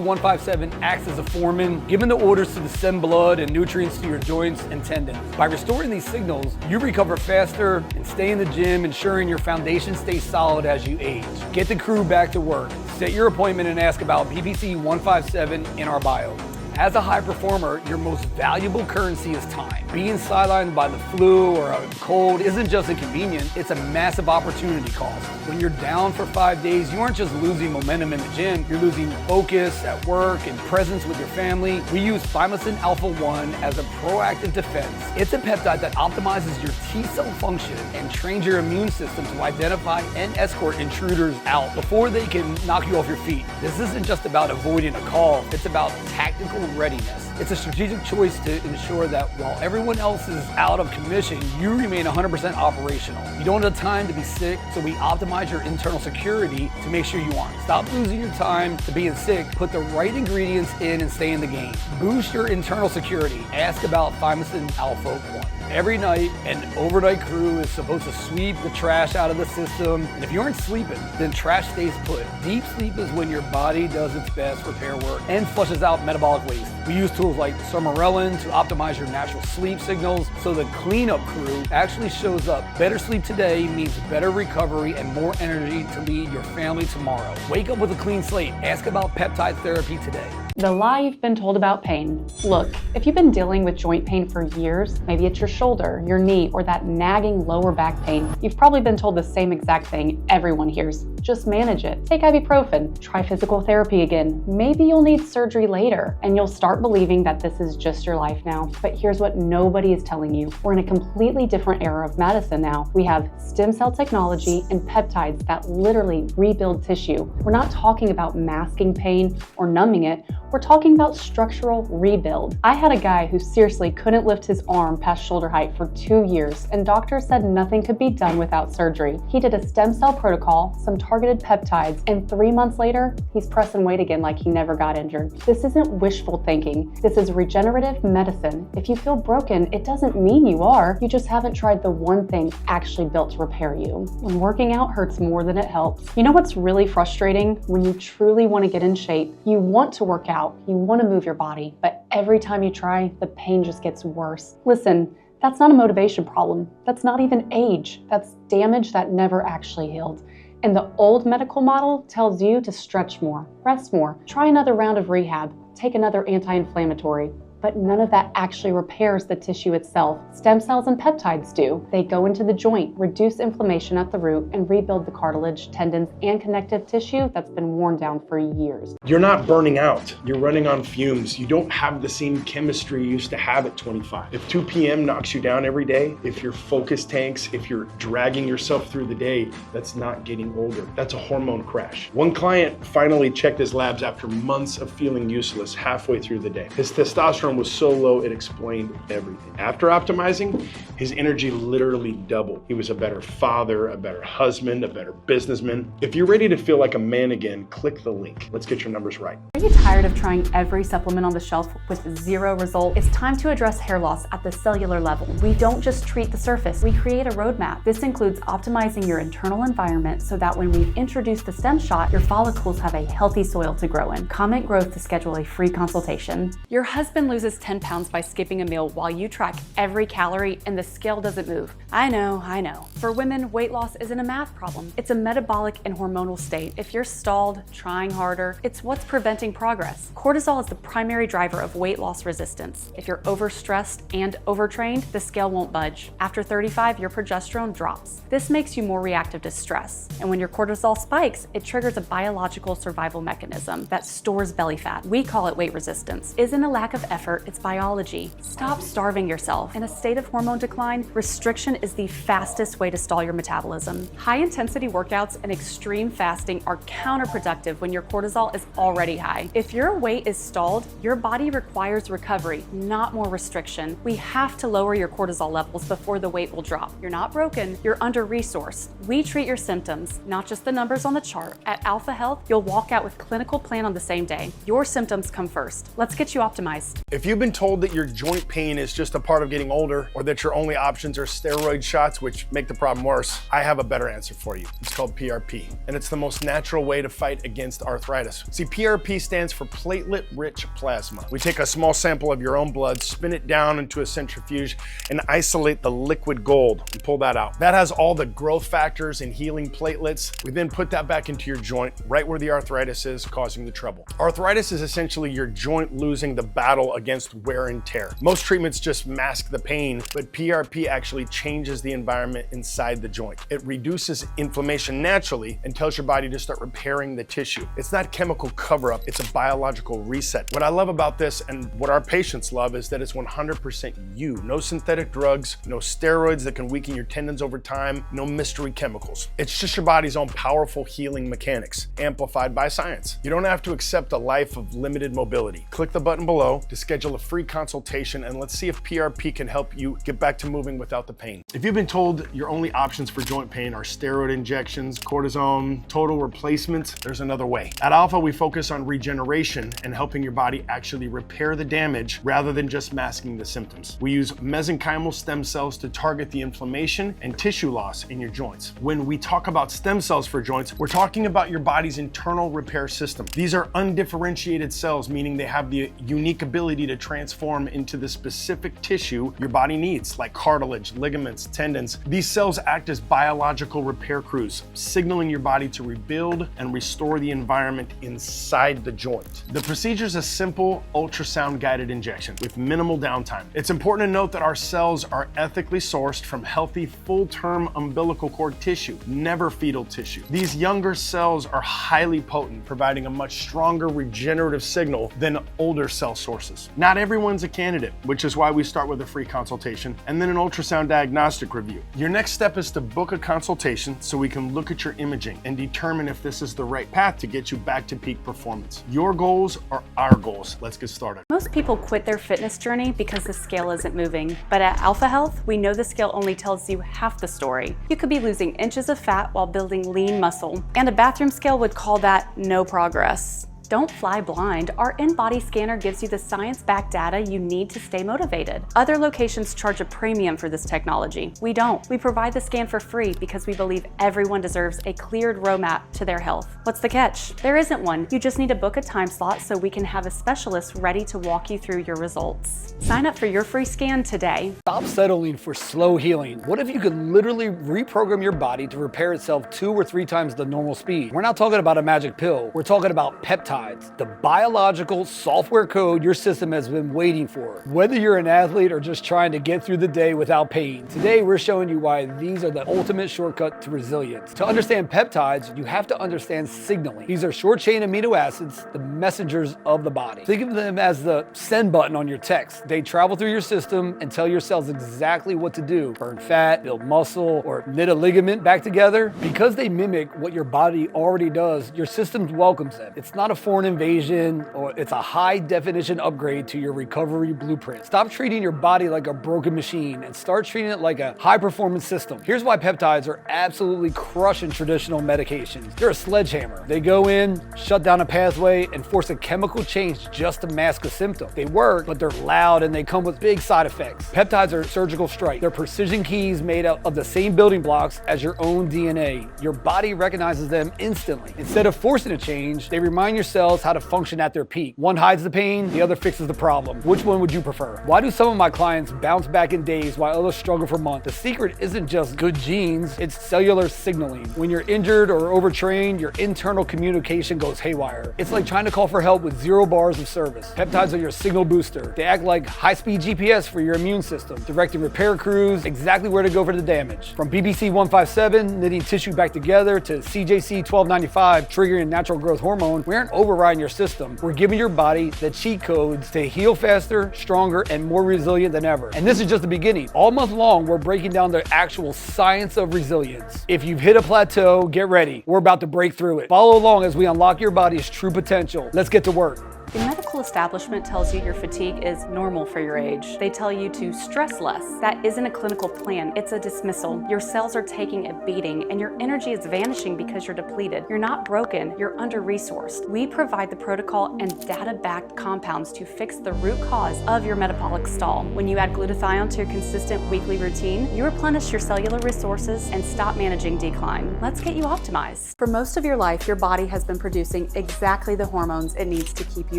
157 acts as a foreman, giving the orders to send blood and nutrients to your joints and tendons. By restoring these signals, you recover faster and stay in the gym, ensuring your foundation stays solid as you age. Get the crew back to work. Set your appointment and ask about BPC 157 in our bio. As a high performer, your most valuable currency is time. Being sidelined by the flu or a cold isn't just inconvenient, it's a massive opportunity cost. When you're down for 5 days, you aren't just losing momentum in the gym, you're losing focus at work and presence with your family. We use Thymosin Alpha 1 as a proactive defense. It's a peptide that optimizes your T-cell function and trains your immune system to identify and escort intruders out before they can knock you off your feet. This isn't just about avoiding a call, it's about tactical readiness. It's a strategic choice to ensure that while everyone else is out of commission, you remain 100% operational. You don't have time to be sick, so we optimize your internal security to make sure you aren't. Stop losing your time to being sick, put the right ingredients in and stay in the game. Boost your internal security. Ask about Thymosin Alpha 1. Every night, an overnight crew is supposed to sweep the trash out of the system. And if you aren't sleeping, then trash stays put. Deep sleep is when your body does its best repair work and flushes out metabolic waste. We use tools like Sermorelin to optimize your natural sleep signals so the cleanup crew actually shows up. Better sleep today means better recovery and more energy to lead your family tomorrow. Wake up with a clean slate. Ask about peptide therapy today. The lie you've been told about pain. Look, if you've been dealing with joint pain for years, maybe it's your shoulder, your knee, or that nagging lower back pain, you've probably been told the same exact thing everyone hears. Just manage it. Take ibuprofen. Try physical therapy again. Maybe you'll need surgery later, and you'll start believing that this is just your life now. But here's what nobody is telling you. We're in a completely different era of medicine now. We have stem cell technology and peptides that literally rebuild tissue. We're not talking about masking pain or numbing it. We're talking about structural rebuild. I had a guy who seriously couldn't lift his arm past shoulder height for 2 years, and doctors said nothing could be done without surgery. He did a stem cell protocol, some targeted peptides, and 3 months later, he's pressing weight again like he never got injured. This isn't wishful thinking. This is regenerative medicine. If you feel broken, it doesn't mean you are. You just haven't tried the one thing actually built to repair you. When working out hurts more than it helps. You know what's really frustrating? When you truly want to get in shape, you want to work out, you want to move your body, but every time you try, the pain just gets worse. Listen, that's not a motivation problem. That's not even age. That's damage that never actually healed. And the old medical model tells you to stretch more, rest more, try another round of rehab, take another anti-inflammatory. But none of that actually repairs the tissue itself. Stem cells and peptides do. They go into the joint, reduce inflammation at the root, and rebuild the cartilage, tendons, and connective tissue that's been worn down for years. You're not burning out. You're running on fumes. You don't have the same chemistry you used to have at 25. If 2 p.m. knocks you down every day, if your focus tanks, if you're dragging yourself through the day, that's not getting older. That's a hormone crash. One client finally checked his labs after months of feeling useless halfway through the day. His testosterone was so low it explained everything. After optimizing, his energy literally doubled. He was a better father, a better husband, a better businessman. If you're ready to feel like a man again, click the link. Let's get your numbers right. Are you tired of trying every supplement on the shelf with zero result? It's time to address hair loss at the cellular level. We don't just treat the surface, we create a roadmap. This includes optimizing your internal environment so that when we introduce the stem shot, your follicles have a healthy soil to grow in. Comment growth to schedule a free consultation. Your husband loses 10 pounds by skipping a meal while you track every calorie and the scale doesn't move. I know. For women, weight loss isn't a math problem. It's a metabolic and hormonal state. If you're stalled, trying harder, it's what's preventing progress. Cortisol is the primary driver of weight loss resistance. If you're overstressed and overtrained, the scale won't budge. After 35, your progesterone drops. This makes you more reactive to stress. And when your cortisol spikes, it triggers a biological survival mechanism that stores belly fat. We call it weight resistance. Isn't a lack of effort, it's biology. Stop starving yourself. In a state of hormone decline, restriction is the fastest way to stall your metabolism. High-intensity workouts and extreme fasting are counterproductive when your cortisol is already high. If your weight is stalled, your body requires recovery, not more restriction. We have to lower your cortisol levels before the weight will drop. You're not broken, you're under-resourced. We treat your symptoms, not just the numbers on the chart. At Alpha Health, you'll walk out with clinical plan on the same day. Your symptoms come first. Let's get you optimized. If you've been told that your joint pain is just a part of getting older, or that your only options are steroid shots, which make the problem worse, I have a better answer for you. It's called PRP, and it's the most natural way to fight against arthritis. See, PRP stands for platelet-rich plasma. We take a small sample of your own blood, spin it down into a centrifuge, and isolate the liquid gold and pull that out. That has all the growth factors and healing platelets. We then put that back into your joint, right where the arthritis is causing the trouble. Arthritis is essentially your joint losing the battle against wear and tear. Most treatments just mask the pain, but PRP actually changes the environment inside the joint. It reduces inflammation naturally and tells your body to start repairing the tissue. It's not chemical cover-up, it's a biological reset. What I love about this, and what our patients love, is that it's 100% you. No synthetic drugs, no steroids that can weaken your tendons over time, no mystery chemicals. It's just your body's own powerful healing mechanics, amplified by science. You don't have to accept a life of limited mobility. Click the button below to schedule a free consultation, and let's see if PRP can help you get back to moving without the pain. If you've been told your only options for joint pain are steroid injections, cortisone, total replacements, there's another way. At Alpha, we focus on regeneration and helping your body actually repair the damage rather than just masking the symptoms. We use mesenchymal stem cells to target the inflammation and tissue loss in your joints. When we talk about stem cells for joints, we're talking about your body's internal repair system. These are undifferentiated cells, meaning they have the unique ability to transform into the specific tissue your body needs, like cartilage, ligaments, tendons. These cells act as biological repair crews, signaling your body to rebuild and restore the environment inside the joint. The procedure is a simple ultrasound-guided injection with minimal downtime. It's important to note that our cells are ethically sourced from healthy, full-term umbilical cord tissue, never fetal tissue. These younger cells are highly potent, providing a much stronger regenerative signal than older cell sources. Not everyone's a candidate, which is why we start with a free consultation and then an ultrasound diagnostic review. Your next step is to book a consultation so we can look at your imaging and determine if this is the right path to get you back to peak performance. Your goals are our goals. Let's get started. Most people quit their fitness journey because the scale isn't moving. But at Alpha Health, we know the scale only tells you half the story. You could be losing inches of fat while building lean muscle, and a bathroom scale would call that no progress. Don't fly blind. Our InBody scanner gives you the science-backed data you need to stay motivated. Other locations charge a premium for this technology. We don't. We provide the scan for free because we believe everyone deserves a cleared roadmap to their health. What's the catch? There isn't one. You just need to book a time slot so we can have a specialist ready to walk you through your results. Sign up for your free scan today. Stop settling for slow healing. What if you could literally reprogram your body to repair itself 2 or 3 times the normal speed? We're not talking about a magic pill. We're talking about peptides. The biological software code your system has been waiting for. Whether you're an athlete or just trying to get through the day without pain, today we're showing you why these are the ultimate shortcut to resilience. To understand peptides, you have to understand signaling. These are short-chain amino acids, the messengers of the body. Think of them as the send button on your text. They travel through your system and tell your cells exactly what to do. Burn fat, build muscle, or knit a ligament back together. Because they mimic what your body already does, your system welcomes them. It's not a foreign invasion, or it's a high-definition upgrade to your recovery blueprint. Stop treating your body like a broken machine and start treating it like a high-performance system. Here's why peptides are absolutely crushing traditional medications. They're a sledgehammer. They go in, shut down a pathway, and force a chemical change just to mask a symptom. They work, but they're loud and they come with big side effects. Peptides are surgical strike. They're precision keys made out of the same building blocks as your own DNA. Your body recognizes them instantly. Instead of forcing a change, they remind your cells how to function at their peak. One hides the pain, the other fixes the problem. Which one would you prefer? Why do some of my clients bounce back in days while others struggle for months? The secret isn't just good genes, it's cellular signaling. When you're injured or overtrained, your internal communication goes haywire. It's like trying to call for help with 0 bars of service. Peptides are your signal booster. They act like high-speed GPS for your immune system, directing repair crews exactly where to go for the damage. From BPC 157, knitting tissue back together, to CJC 1295, triggering natural growth hormone, we aren't overriding your system. We're giving your body the cheat codes to heal faster, stronger, and more resilient than ever. And this is just the beginning. All month long, we're breaking down the actual science of resilience. If you've hit a plateau, get ready. We're about to break through it. Follow along as we unlock your body's true potential. Let's get to work. The medical establishment tells you your fatigue is normal for your age. They tell you to stress less. That isn't a clinical plan, it's a dismissal. Your cells are taking a beating and your energy is vanishing because you're depleted. You're not broken, you're under-resourced. We provide the protocol and data-backed compounds to fix the root cause of your metabolic stall. When you add glutathione to your consistent weekly routine, you replenish your cellular resources and stop managing decline. Let's get you optimized. For most of your life, your body has been producing exactly the hormones it needs to keep you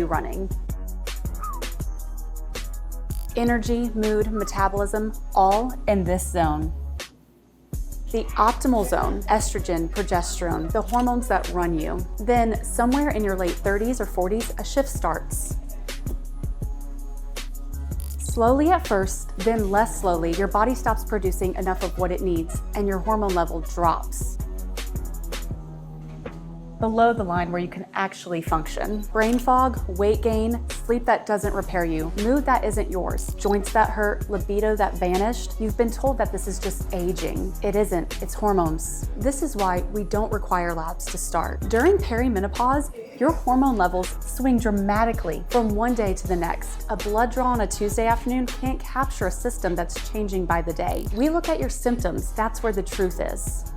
running. Energy, mood, metabolism, all in this zone. The optimal zone, estrogen, progesterone, the hormones that run you. Then somewhere in your late 30s or 40s, a shift starts. Slowly at first, then less slowly, your body stops producing enough of what it needs and your hormone level drops below the line where you can actually function. Brain fog, weight gain, sleep that doesn't repair you, mood that isn't yours, joints that hurt, libido that vanished. You've been told that this is just aging. It isn't, it's hormones. This is why we don't require labs to start. During perimenopause, your hormone levels swing dramatically from one day to the next. A blood draw on a Tuesday afternoon can't capture a system that's changing by the day. We look at your symptoms, that's where the truth is.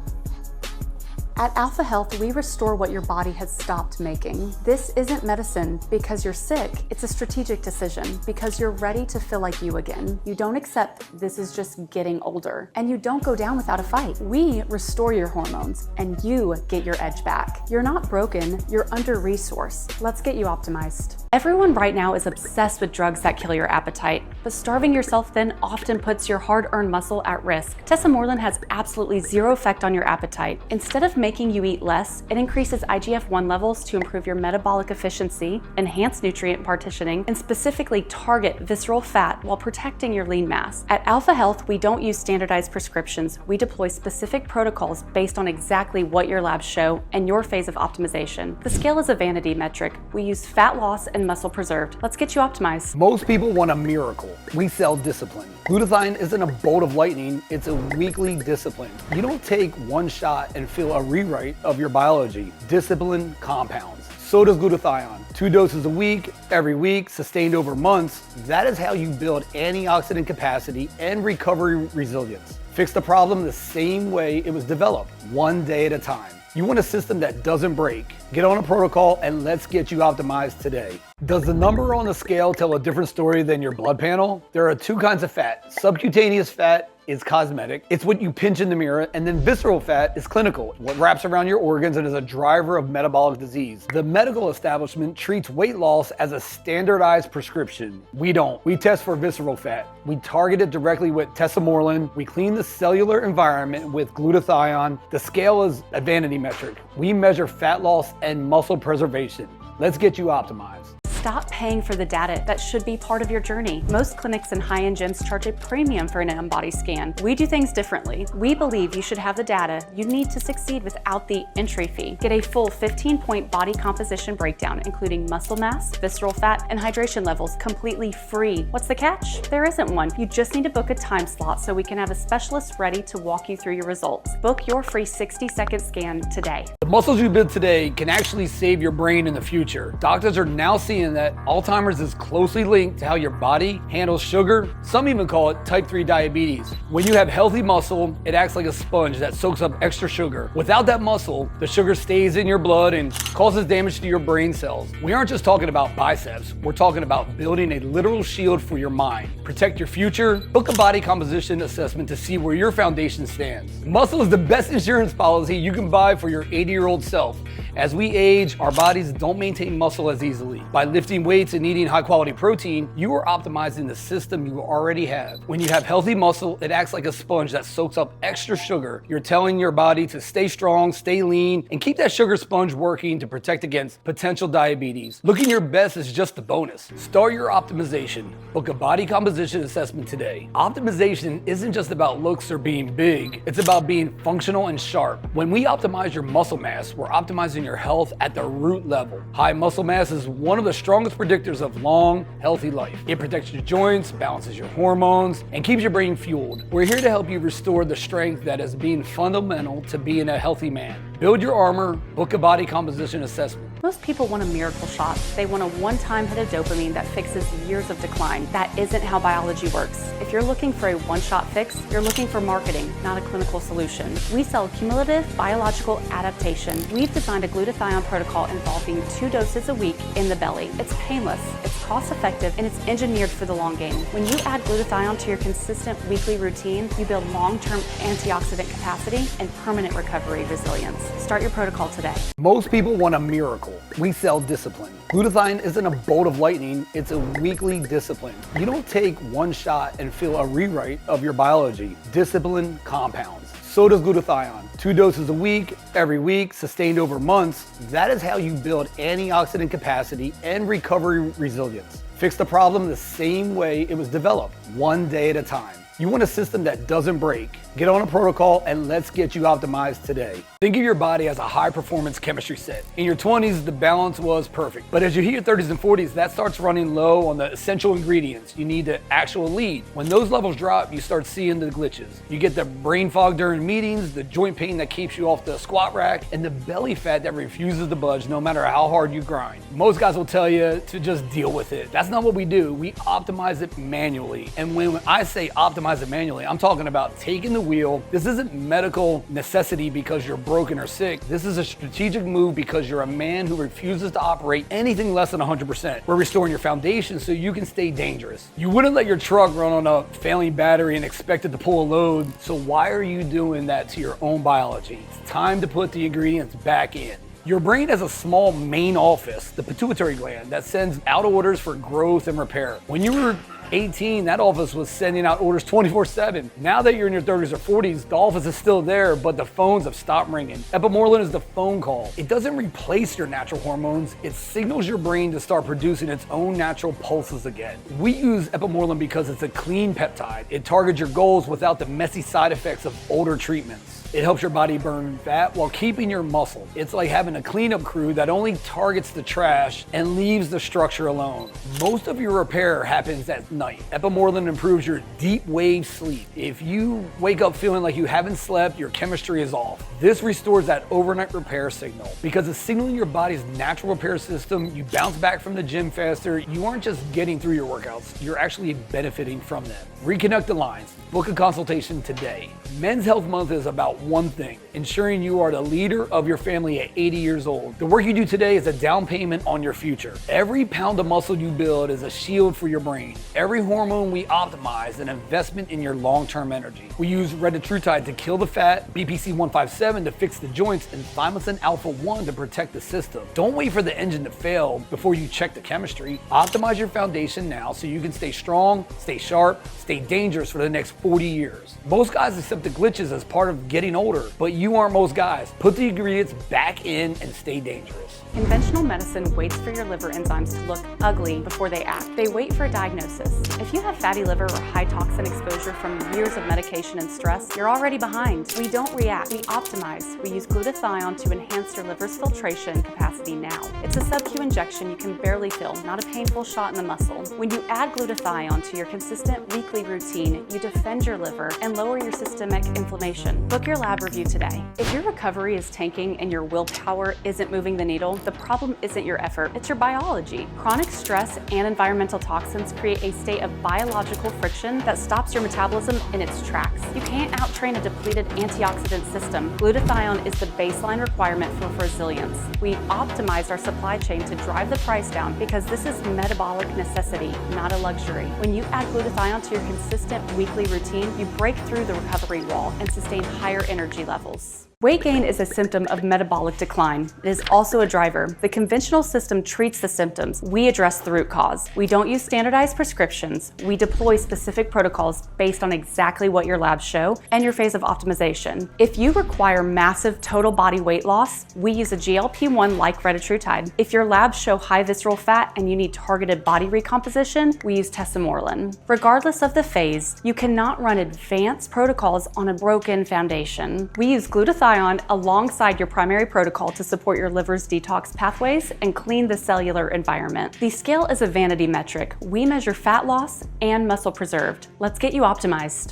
At Alpha Health, we restore what your body has stopped making. This isn't medicine because you're sick. It's a strategic decision because you're ready to feel like you again. You don't accept this is just getting older, and you don't go down without a fight. We restore your hormones and you get your edge back. You're not broken, you're under-resourced. Let's get you optimized. Everyone right now is obsessed with drugs that kill your appetite, but starving yourself then often puts your hard-earned muscle at risk. Tessa Moreland has absolutely zero effect on your appetite. Instead of making you eat less, it increases IGF-1 levels to improve your metabolic efficiency, enhance nutrient partitioning, and specifically target visceral fat while protecting your lean mass. At Alpha Health, we don't use standardized prescriptions. We deploy specific protocols based on exactly what your labs show and your phase of optimization. The scale is a vanity metric. We use fat loss and muscle preserved. Let's get you optimized. Most people want a miracle. We sell discipline. Glutathione isn't a bolt of lightning, it's a weekly discipline. You don't take one shot and feel a rewrite of your biology. Discipline compounds. So does glutathione. 2 doses a week, every week, sustained over months. That is how you build antioxidant capacity and recovery resilience. Fix the problem the same way it was developed, one day at a time. You want a system that doesn't break. Get on a protocol and let's get you optimized today. Does the number on the scale tell a different story than your blood panel? There are 2 kinds of fat. Subcutaneous fat is cosmetic. It's what you pinch in the mirror, and then visceral fat is clinical, what wraps around your organs and is a driver of metabolic disease. The medical establishment treats weight loss as a standardized prescription. We don't. We test for visceral fat. We target it directly with tesamorelin. We clean the cellular environment with glutathione. The scale is a vanity metric. We measure fat loss and muscle preservation. Let's get you optimized. Stop paying for the data that should be part of your journey. Most clinics and high-end gyms charge a premium for an in-body scan. We do things differently. We believe you should have the data you need to succeed without the entry fee. Get a full 15-point body composition breakdown, including muscle mass, visceral fat, and hydration levels, completely free. What's the catch? There isn't one. You just need to book a time slot so we can have a specialist ready to walk you through your results. Book your free 60-second scan today. The muscles you build today can actually save your brain in the future. Doctors are now seeing that Alzheimer's is closely linked to how your body handles sugar. Some even call it type 3 diabetes. When you have healthy muscle, it acts like a sponge that soaks up extra sugar. Without that muscle, the sugar stays in your blood and causes damage to your brain cells. We aren't just talking about biceps, we're talking about building a literal shield for your mind. Protect your future. Book a body composition assessment to see where your foundation stands. Muscle is the best insurance policy you can buy for your 80-year-old self. As we age, our bodies don't maintain muscle as easily. By lifting weights and eating high-quality protein, you are optimizing the system you already have. When you have healthy muscle, it acts like a sponge that soaks up extra sugar. You're telling your body to stay strong, stay lean, and keep that sugar sponge working to protect against potential diabetes. Looking your best is just the bonus. Start your optimization. Book a body composition assessment today. Optimization isn't just about looks or being big. It's about being functional and sharp. When we optimize your muscle mass, we're optimizing your health at the root level. High muscle mass is one of the strongest predictors of long, healthy life. It protects your joints, balances your hormones, and keeps your brain fueled. We're here to help you restore the strength that has been fundamental to being a healthy man. Build your armor, book a body composition assessment. Most people want a miracle shot. They want a one-time hit of dopamine that fixes years of decline. That isn't how biology works. If you're looking for a one-shot fix, you're looking for marketing, not a clinical solution. We sell cumulative biological adaptation. We've designed a glutathione protocol involving 2 doses a week in the belly. It's painless, it's cost-effective, and it's engineered for the long game. When you add glutathione to your consistent weekly routine, you build long-term antioxidant capacity and permanent recovery resilience. Start your protocol today. Most people want a miracle. We sell discipline. Glutathione isn't a bolt of lightning, it's a weekly discipline. You don't take one shot and feel a rewrite of your biology. Discipline compounds. So does glutathione. 2 doses a week, every week, sustained over months. That is how you build antioxidant capacity and recovery resilience. Fix the problem the same way it was developed, one day at a time. You want a system that doesn't break. Get on a protocol and let's get you optimized today. Think of your body as a high-performance chemistry set. In your 20s, the balance was perfect. But as you hit your 30s and 40s, that starts running low on the essential ingredients you need to actual lead. When those levels drop, you start seeing the glitches. You get the brain fog during meetings, the joint pain that keeps you off the squat rack, and the belly fat that refuses to budge no matter how hard you grind. Most guys will tell you to just deal with it. That's not what we do. We optimize it manually. And when I say optimize it manually, I'm talking about taking the wheel. This isn't medical necessity because you're broken or sick. This is a strategic move because you're a man who refuses to operate anything less than 100%. We're restoring your foundation so you can stay dangerous. You wouldn't let your truck run on a failing battery and expect it to pull a load. So why are you doing that to your own biology? It's time to put the ingredients back in. Your brain has a small main office, the pituitary gland, that sends out orders for growth and repair. When you were 18, that office was sending out orders 24/7. Now that you're in your 30s or 40s, the office is still there, but the phones have stopped ringing. Epimorelin is the phone call. It doesn't replace your natural hormones. It signals your brain to start producing its own natural pulses again. We use Epimorelin because it's a clean peptide. It targets your goals without the messy side effects of older treatments. It helps your body burn fat while keeping your muscle. It's like having a cleanup crew that only targets the trash and leaves the structure alone. Most of your repair happens at night. Epimorelin improves your deep wave sleep. If you wake up feeling like you haven't slept, your chemistry is off. This restores that overnight repair signal. Because it's signaling your body's natural repair system, you bounce back from the gym faster. You aren't just getting through your workouts, you're actually benefiting from them. Reconnect the lines. Book a consultation today. Men's Health Month is about one thing: ensuring you are the leader of your family at 80 years old. The work you do today is a down payment on your future. Every pound of muscle you build is a shield for your brain. Every hormone we optimize, an investment in your long-term energy. We use retatrutide to kill the fat, BPC 157 to fix the joints, and thymosin alpha 1 to protect the system. Don't wait for the engine to fail before you check the chemistry. Optimize your foundation now so you can stay strong, stay sharp, stay dangerous for the next 40 years. Most guys accept the glitches as part of getting older, but you aren't most guys. Put the ingredients back in and stay dangerous. Conventional medicine waits for your liver enzymes to look ugly before they act. They wait for a diagnosis. If you have fatty liver or high toxin exposure from years of medication and stress, you're already behind. We don't react, we optimize. We use glutathione to enhance your liver's filtration capacity now. It's a sub-Q injection you can barely feel, not a painful shot in the muscle. When you add glutathione to your consistent weekly routine, you defend your liver and lower your systemic inflammation. Book your lab review today. If your recovery is tanking and your willpower isn't moving the needle, the problem isn't your effort, it's your biology. Chronic stress and environmental toxins create a state of biological friction that stops your metabolism in its tracks. You can't out-train a depleted antioxidant system. Glutathione is the baseline requirement for resilience. We optimized our supply chain to drive the price down because this is metabolic necessity, not a luxury. When you add glutathione to your consistent weekly routine, you break through the recovery wall and sustain higher energy levels. Weight gain is a symptom of metabolic decline. It is also a driver. The conventional system treats the symptoms. We address the root cause. We don't use standardized prescriptions. We deploy specific protocols based on exactly what your labs show and your phase of optimization. If you require massive total body weight loss, we use a GLP-1 like retatrutide. If your labs show high visceral fat and you need targeted body recomposition, we use tesamorelin. Regardless of the phase, you cannot run advanced protocols on a broken foundation. We use glutathione alongside your primary protocol to support your liver's detox pathways and clean the cellular environment. The scale is a vanity metric. We measure fat loss and muscle preserved. Let's get you optimized.